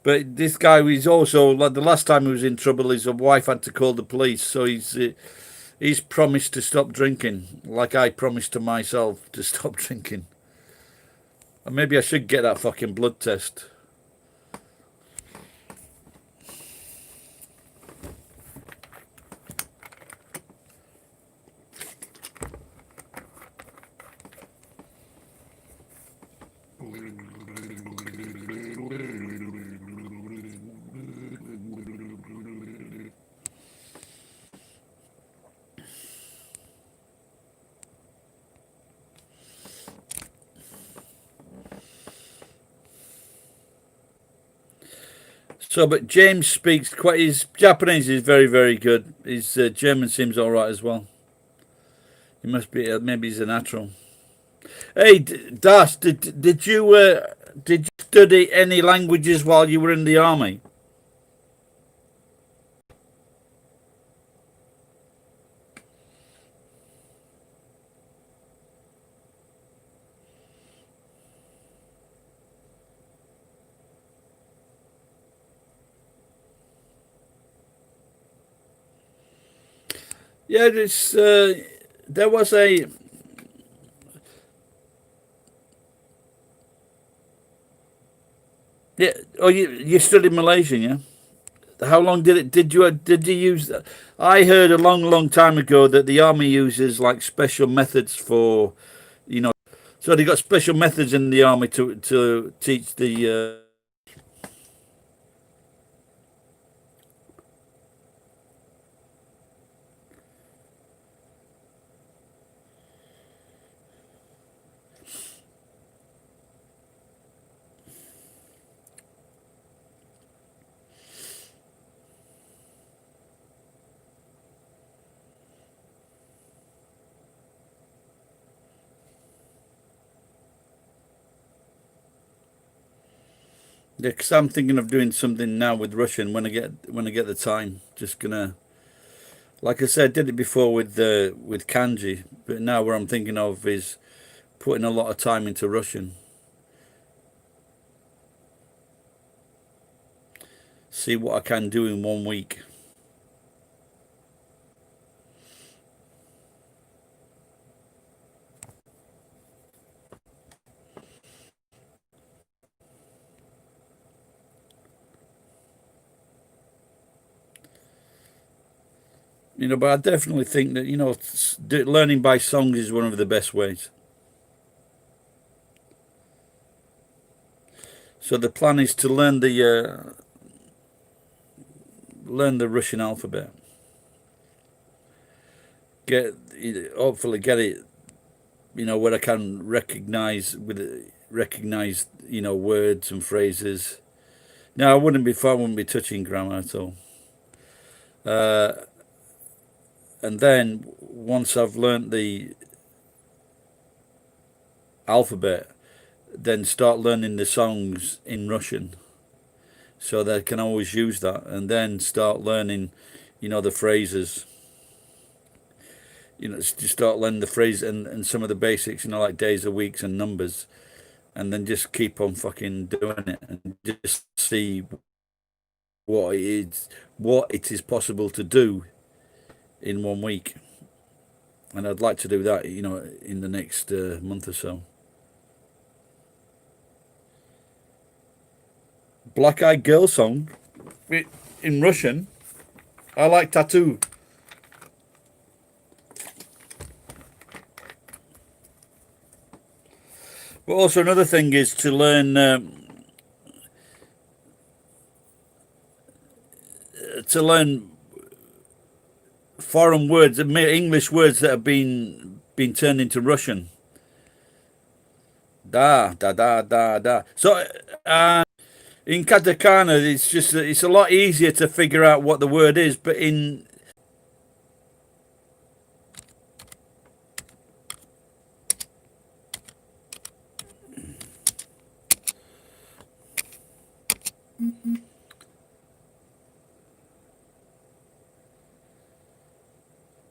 But this guy, he's also, like the last time he was in trouble, his wife had to call the police, so he's promised to stop drinking, like I promised to myself to stop drinking. And maybe I should get that fucking blood test. So, but James speaks his Japanese is very, very good. His German seems all right as well. He must be, maybe he's a natural. Hey, Das, did you study any languages while you were in the army? Yeah, there was a. Yeah. Oh, you studied Malaysian, yeah? How long did you use? I heard a long time ago that the army uses like special methods for, so they got special methods in the army to teach the. Yeah, because I'm thinking of doing something now with Russian when I get the time. Just gonna, like I said, did it before with kanji, but now what I'm thinking of is putting a lot of time into Russian. See what I can do in 1 week. But I definitely think that, learning by songs is one of the best ways. So the plan is to learn the Russian alphabet. hopefully get it, where I can recognize words and phrases. No, I wouldn't be touching grammar at all. And then once I've learnt the alphabet, then start learning the songs in Russian, so that I can always use that, and then start learning, the phrases. Just start learning the phrase and some of the basics, like days of weeks and numbers, and then just keep on fucking doing it and just see what it is possible to do in 1 week. And I'd like to do that, in the next month or so. Black Eyed Girl song in Russian. I like tattoo. But also another thing is to learn foreign words, English words that have been turned into Russian. Da da da da da. So in katakana, it's a lot easier to figure out what the word is, but in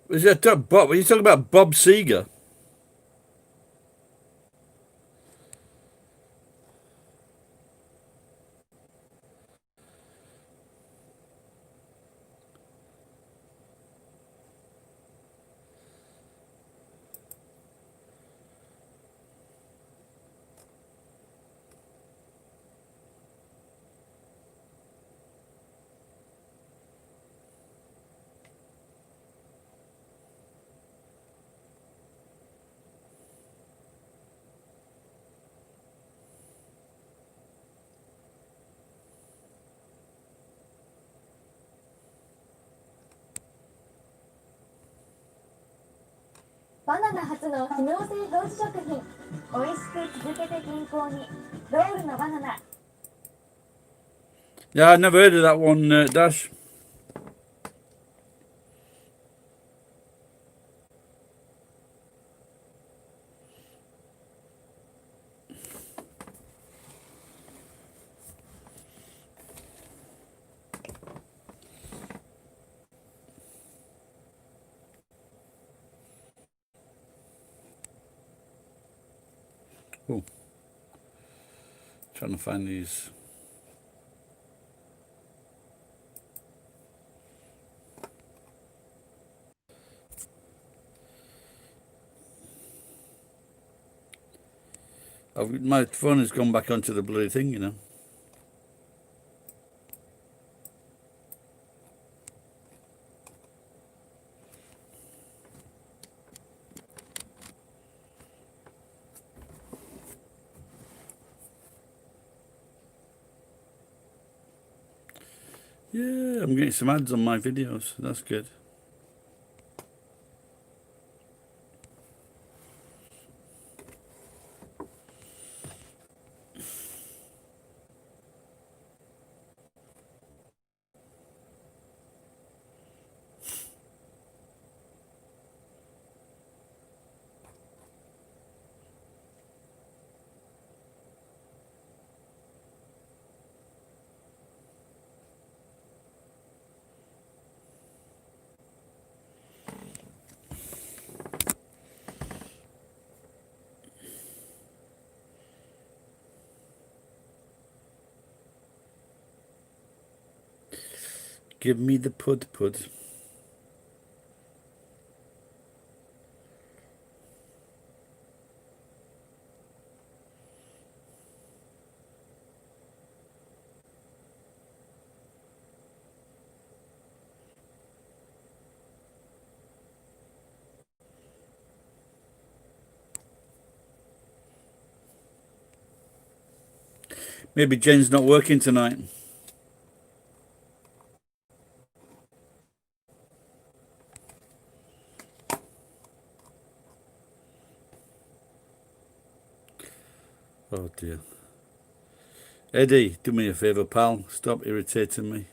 was that Bob? Were you talking about Bob Seger? Banana 発の機能性表示食品。美味しく続けて健康に。ロールのバナナ。Yeah, I never heard of that one, Dash. Oh, trying to find these. My phone has gone back onto the bloody thing, Yeah, I'm getting some ads on my videos. That's good. Give me the pud. Maybe Jen's not working tonight. Oh dear. Eddie, do me a favour, pal. Stop irritating me.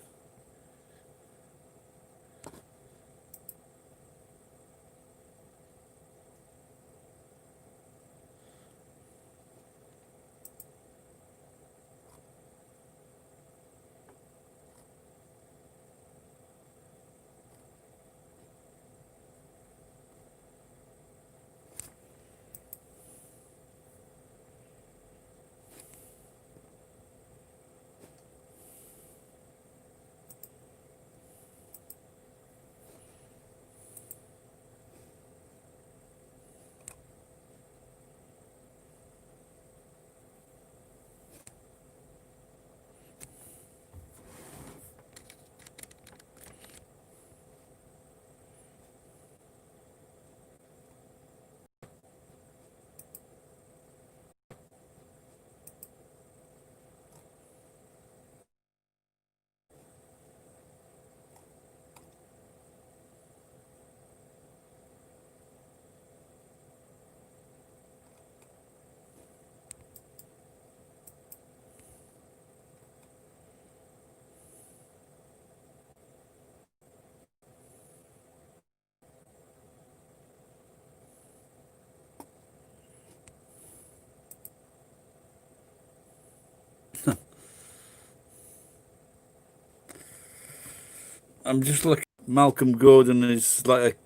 I'm just looking. Malcolm Gordon is like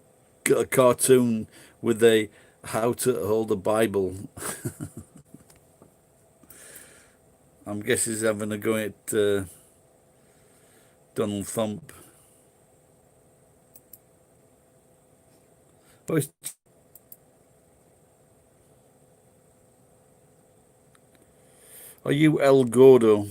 a cartoon with a how to hold a Bible. I'm guessing he's having a go at Donald Trump. Oh, are you El Gordo?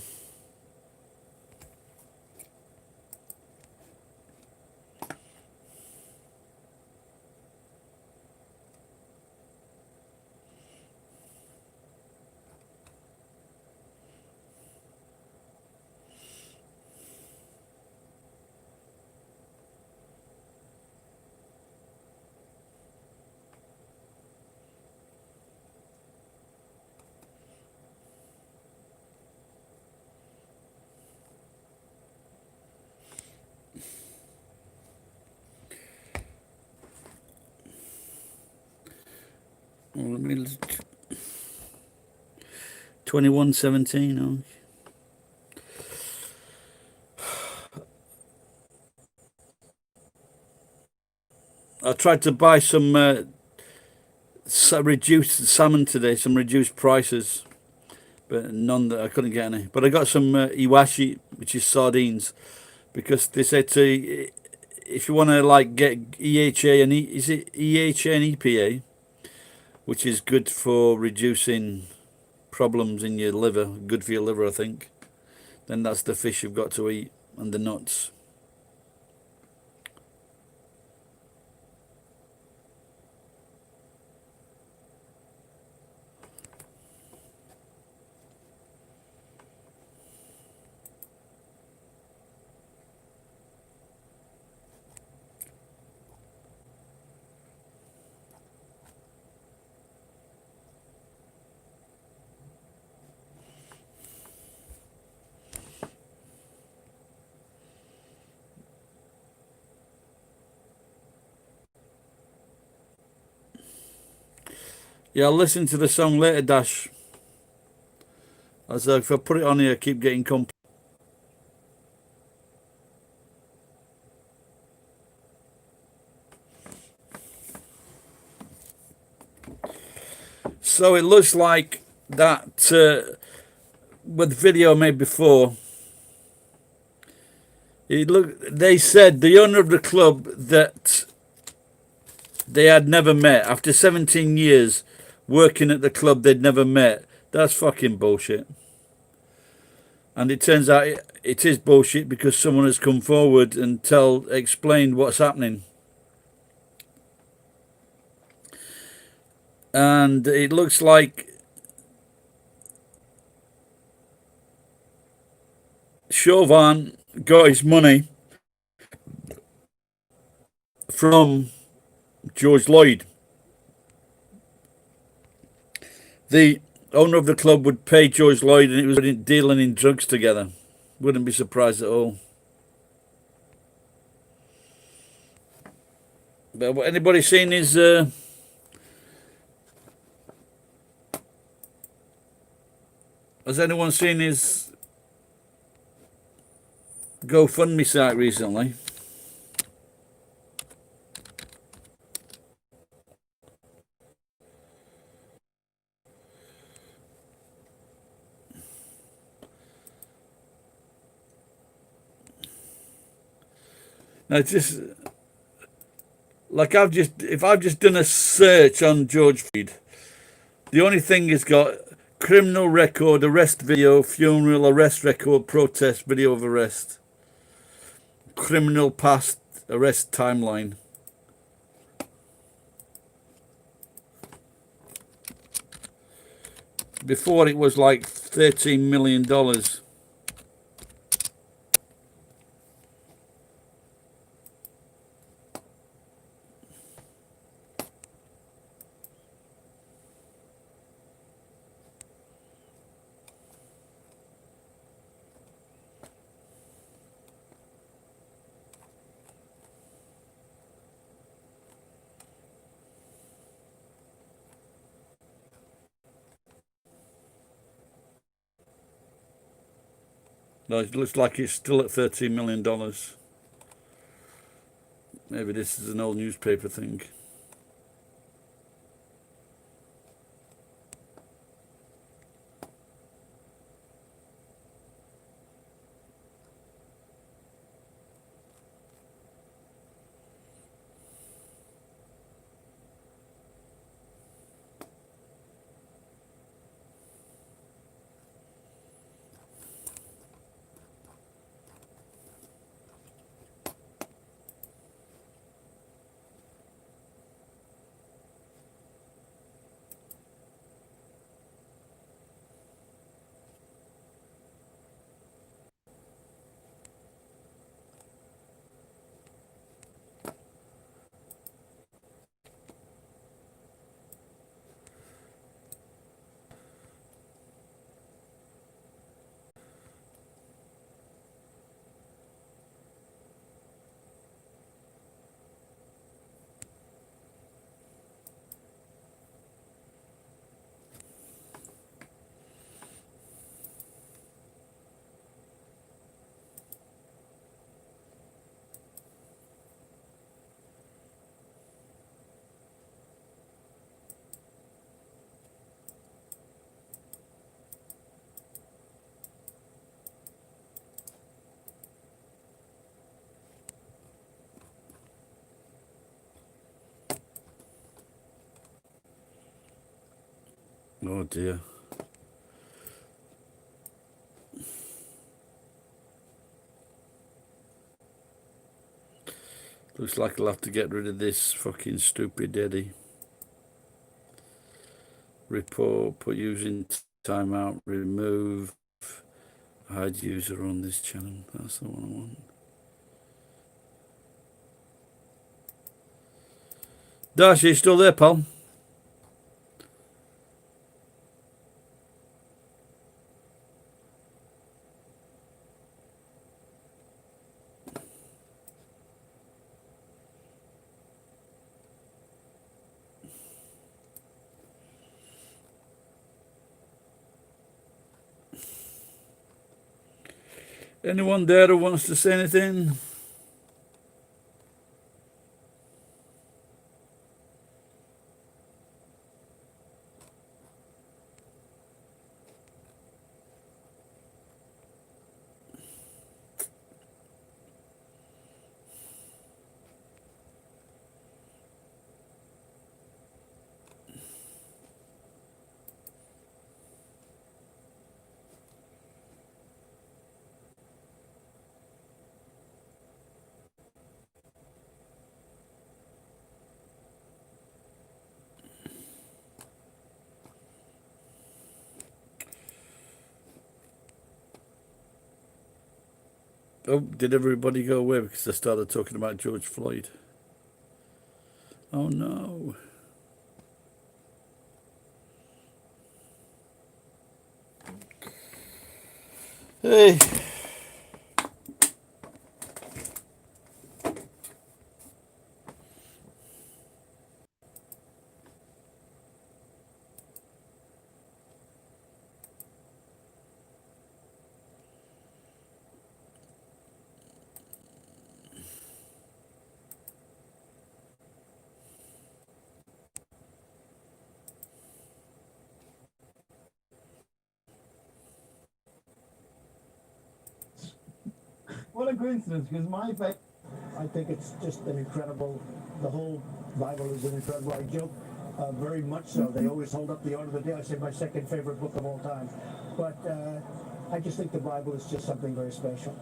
Well, let me 2117. Oh. I tried to buy some reduced salmon today, some reduced prices, but none that I couldn't get any. But I got some iwashi, which is sardines, because they said to if you want to like get EHA and is it EHA and EPA, which is good for reducing problems in your liver, good for your liver, I think. Then that's the fish you've got to eat, and the nuts. Yeah, I'll listen to the song later, Dash. As if I put it on here, I keep getting So it looks like that with the video I made before. They said the owner of the club that they had never met after 17 years working at the club. They'd never met. That's fucking bullshit. And it turns out it is bullshit because someone has come forward and explained what's happening. And it looks like Chauvin got his money from George Lloyd. The owner of the club would pay George Floyd and it was dealing in drugs together. Wouldn't be surprised at all. But anybody seen his has anyone seen his GoFundMe site recently? Now, just like if I've just done a search on George Floyd, the only thing it's got criminal record, arrest video, funeral, arrest record, protest, video of arrest, criminal past, arrest timeline. Before it was like $13 million. No, it looks like it's still at $13 million. Maybe this is an old newspaper thing. Oh dear. Looks like I'll have to get rid of this fucking stupid Eddie. Report, put using timeout, remove, hide user on this channel. That's the one I want. Dash, you still there, pal? Anyone there who wants to say anything? Oh, did everybody go away because I started talking about George Floyd? Oh no. Hey. What a coincidence, because I think it's just an incredible, the whole Bible is an incredible, I joke, very much so. They always hold up the order of the day. I say my second favorite book of all time. But I just think the Bible is just something very special.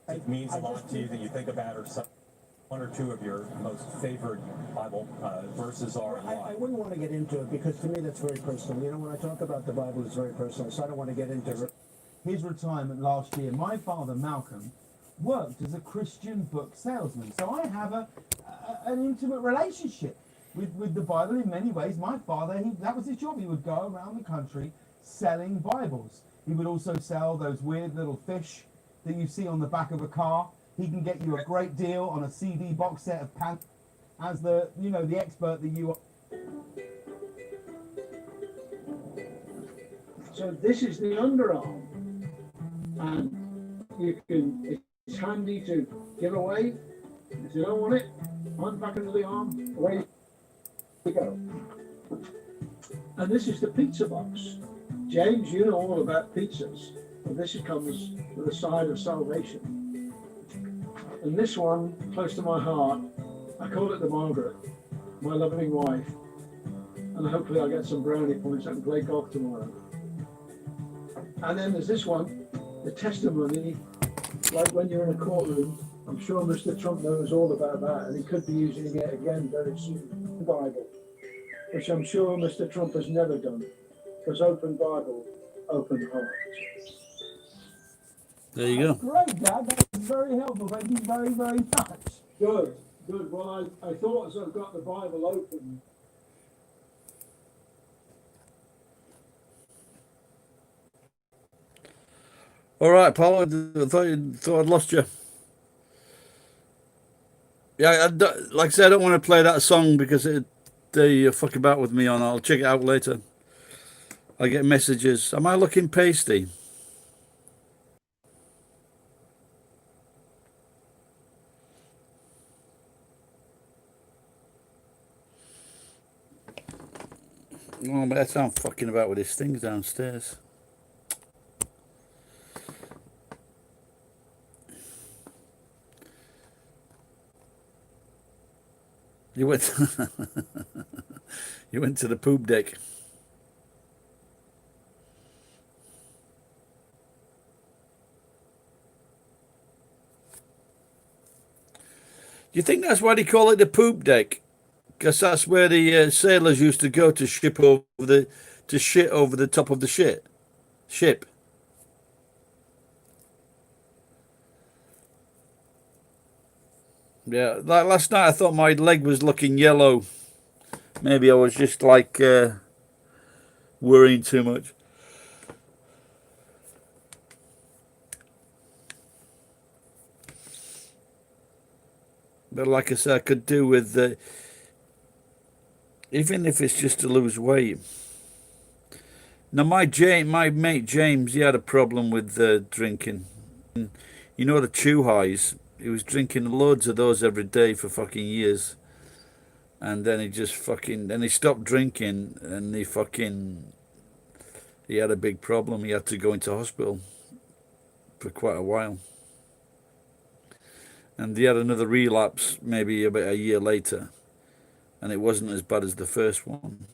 It means a lot to you that you think about, or one or two of your most favorite Bible verses are, and I why? wouldn't want to get into it because to me that's very personal. You know, when I talk about the Bible, it's very personal, so I don't want to get into it. His retirement last year, my father, Malcolm, worked as a Christian book salesman. So I have an intimate relationship with the Bible in many ways. My father, that was his job. He would go around the country selling Bibles. He would also sell those weird little fish that you see on the back of a car. He can get you a great deal on a CD box set of pants. As the expert that you are. So this is the underarm, and it's handy to give away. If you don't want it, on back into the arm, away you go. And this is the pizza box. James, you know all about pizzas, but this comes with a side of salvation. And this one, close to my heart, I call it the Margaret, my loving wife. And hopefully I'll get some brownie points and play golf tomorrow. And then there's this one, the testimony, like when you're in a courtroom. I'm sure Mr. Trump knows all about that, and he could be using it again very soon. The Bible, which I'm sure Mr. Trump has never done, because open Bible, open heart. There you go. Great, Dad. That was very helpful. Thank you very, very much. Good, good. Well, I thought as I've got the Bible open, All right, Paul. I thought I'd lost you. Yeah, like I said, I don't want to play that song because they fuck about with me on. I'll check it out later. I get messages. Am I looking pasty? Oh, but that's how I'm fucking about with these things downstairs. You went. You went to the poop deck. Do you think that's why they call it the poop deck? Because that's where the sailors used to go to shit over the top of the ship. Yeah, like last night I thought my leg was looking yellow. Maybe I was just like worrying too much. But like I said, I could do with even if it's just to lose weight. Now my mate James, he had a problem with drinking. You know the chew highs. He was drinking loads of those every day for fucking years. And then he stopped drinking and he had a big problem. He had to go into hospital for quite a while. And he had another relapse maybe about a year later. And it wasn't as bad as the first one.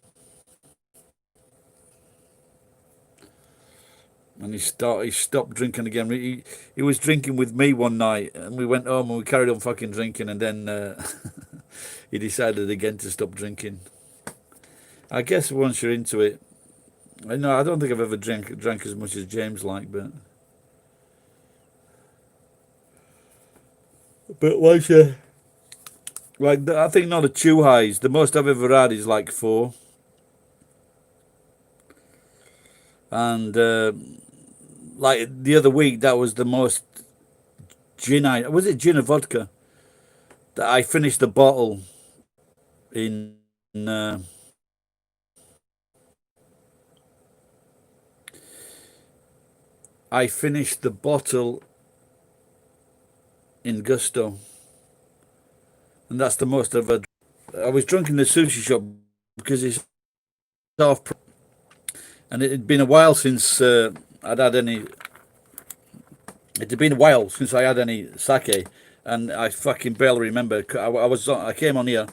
And he stopped drinking again. He was drinking with me one night, and we went home and we carried on fucking drinking. And then he decided again to stop drinking. I guess once you're into it, I don't think I've ever drank as much as James but once you I think not a chew highs. The most I've ever had is like 4. And like the other week, that was the most was it gin or vodka? That I finished the bottle in I finished the bottle in Gusto, and that's the most I've ever. I was drunk in the sushi shop because it's off, and it had been a while since I'd had any. It had been a while since I had any sake, and I fucking barely remember. I came on here,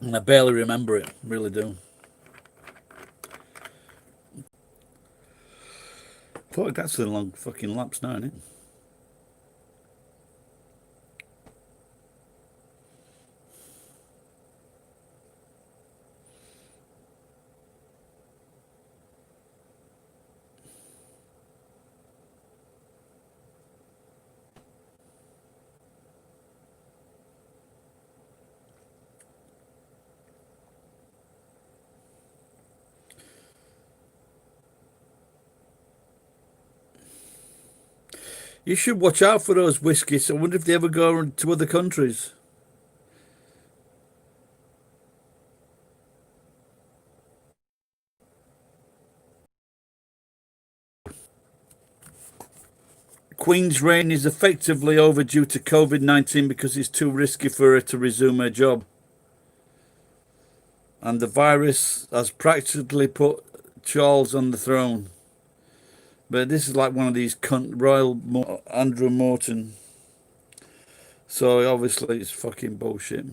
and I barely remember it. Really do. Fuck, that's a long fucking lapse now, isn't it? You should watch out for those whiskies. I wonder if they ever go to other countries. Queen's reign is effectively over due to COVID-19 because it's too risky for her to resume her job. And the virus has practically put Charles on the throne. But this is like one of these Andrew Morton. So obviously it's fucking bullshit.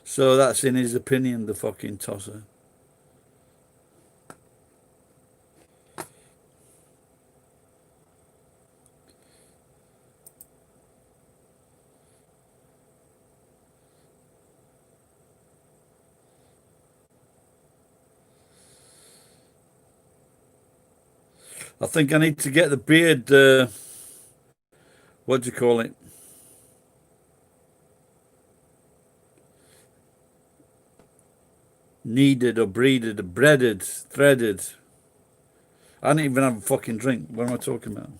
So that's in his opinion, the fucking tosser. I think I need to get the beard, what do you call it? Kneaded or breeded or breaded, threaded. I don't even have a fucking drink. What am I talking about?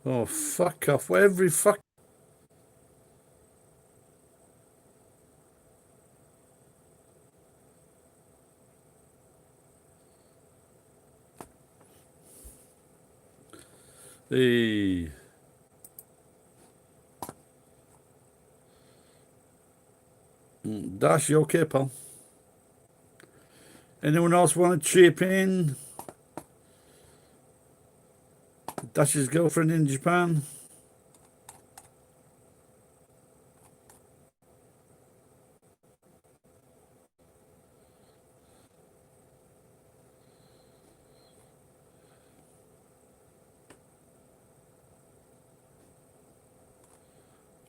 Oh, fuck off. Every fuck. Hey. Dash, you okay, pal? Anyone else want to chip in? Dash's girlfriend in Japan?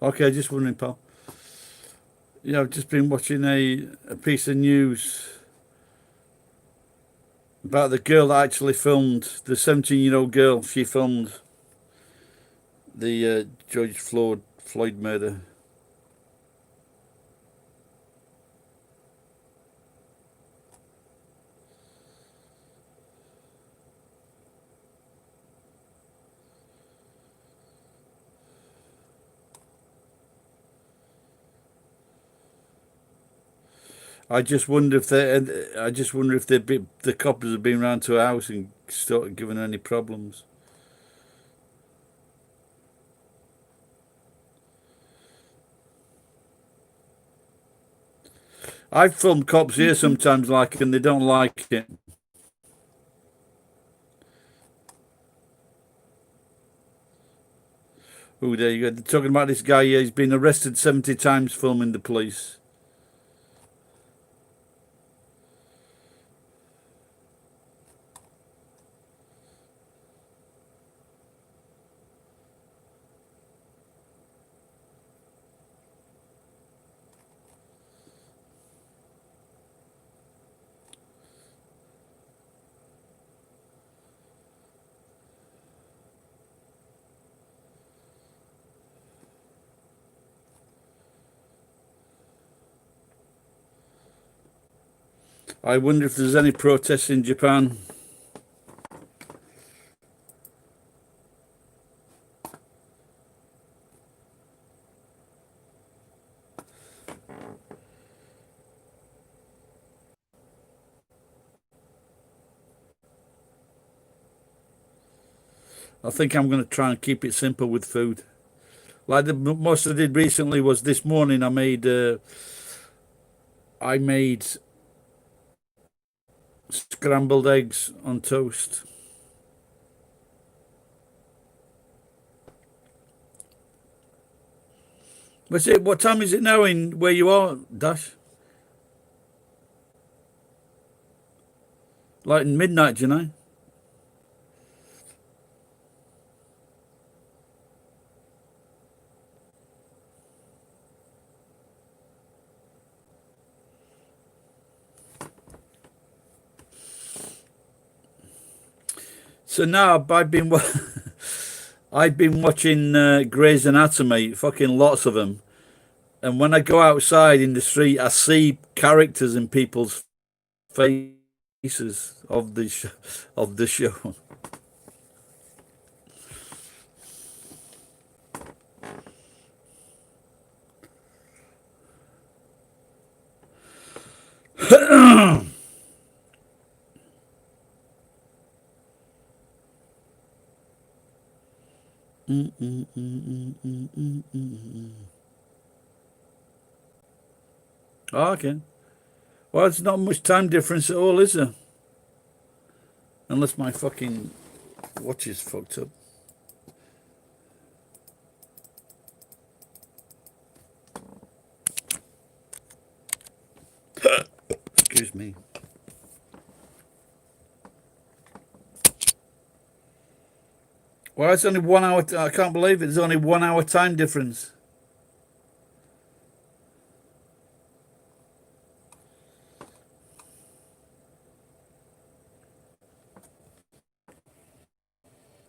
Okay, just wondering, pal. Yeah, I've just been watching a piece of news about the girl that actually filmed, the 17-year-old girl. She filmed the George Floyd murder. I just wonder if the coppers have been round to her house and started giving her any problems. I've filmed cops here sometimes, like, and they don't like it. Oh, there you go. They're talking about this guy here. He's been arrested 70 times filming the police. I wonder if there's any protests in Japan. I think I'm going to try and keep it simple with food. Like the most I did recently was this morning. I made scrambled eggs on toast. What's it? What time is it now in where you are, Dash? Like midnight, you know? So now I've been I've been watching Grey's Anatomy, fucking lots of them. And when I go outside in the street, I see characters in people's faces of the show. Oh, okay. Well, it's not much time difference at all, is there? Unless my fucking watch is fucked up. Excuse me. Well, it's only 1 hour. I can't believe it. There's only 1 hour time difference.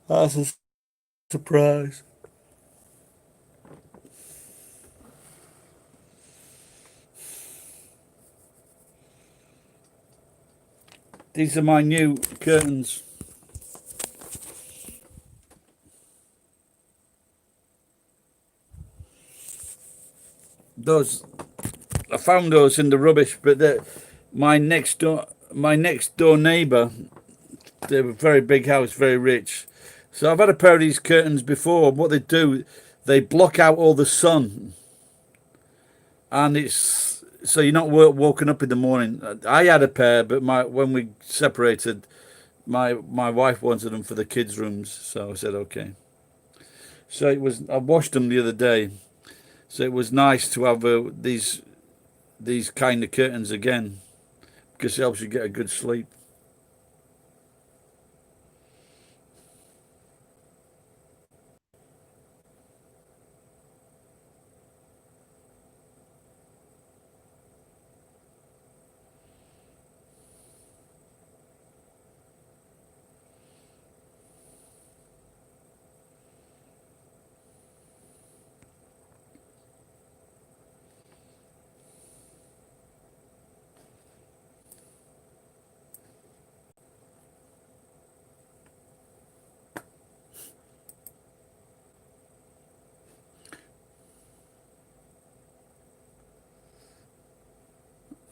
That's a surprise. These are my new curtains. Those, I found those in the rubbish, but my next door neighbour, they have a very big house, very rich. So I've had a pair of these curtains before. What they do, they block out all the sun, and it's so you're not woken up in the morning. I had a pair, but when we separated, my wife wanted them for the kids' rooms, so I said okay. So I washed them the other day, so it was nice to have these kind of curtains again, because it helps you get a good sleep.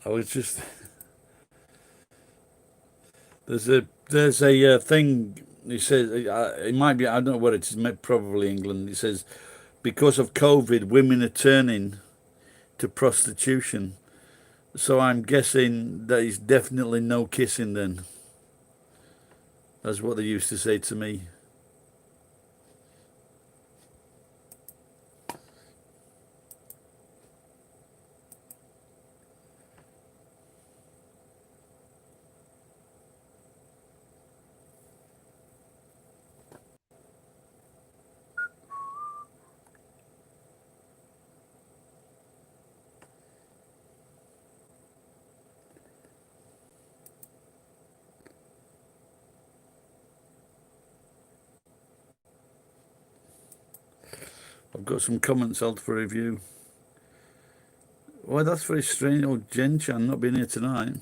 I was just there's a thing. He says it might be, I don't know what it is, probably England. It says because of COVID, women are turning to prostitution. So I'm guessing that it's definitely no kissing then. That's what they used to say to me. I've got some comments out for review. Well, that's very strange. Oh, Jen-chan not being here tonight.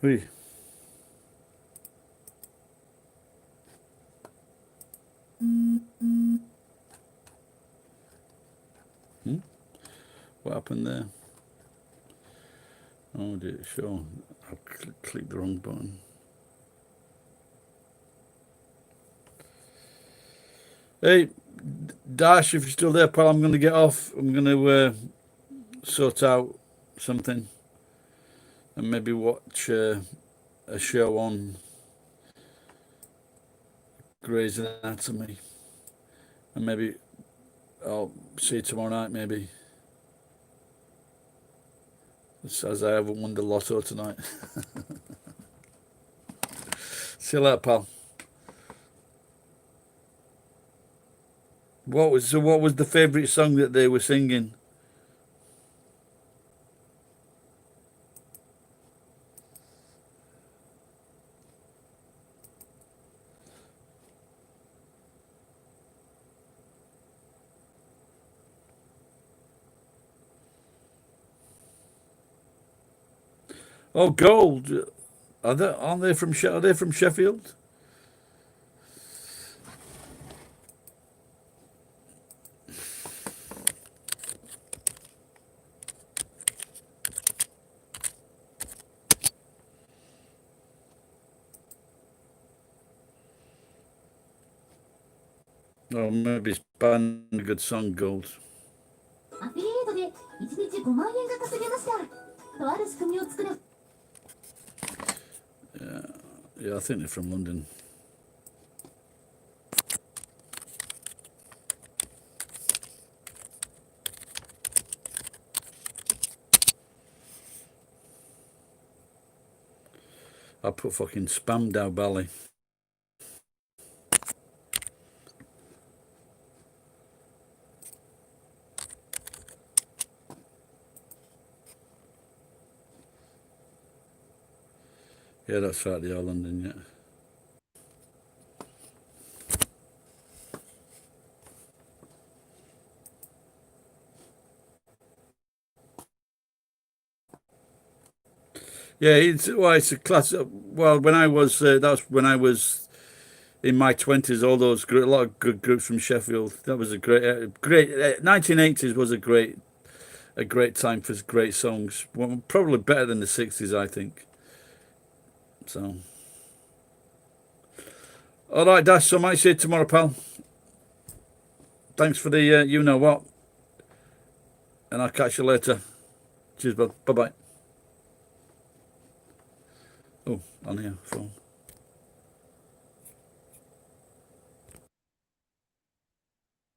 Hey. What happened there? Oh, did it show? I clicked the wrong button. Hey, Dash, if you're still there, pal, I'm going to get off. I'm going to sort out something and maybe watch a show on Grey's Anatomy. And maybe I'll see you tomorrow night, maybe. As I haven't won the lotto tonight. See you later, pal. What was the favourite song that they were singing? Oh, Gold. Aren't they from Sheffield? Oh, maybe it's banned a good song, Gold. アフィリエイトで1日5万円が稼げました。とある仕組みを作れ。 Yeah, I think they're from London. I put fucking spam down Bally. Yeah, that's right, they are London, yeah. Yeah, it's a class. Well, when I was that's when I was in my 20s. All those a lot of good groups from Sheffield. That was a great 1980s was a great time for great songs. Well, probably better than the 60s, I think. So, all right, Dash. So I might see you tomorrow, pal. Thanks for the you know what, and I'll catch you later. Cheers, bud. Bye bye. Oh, on here phone.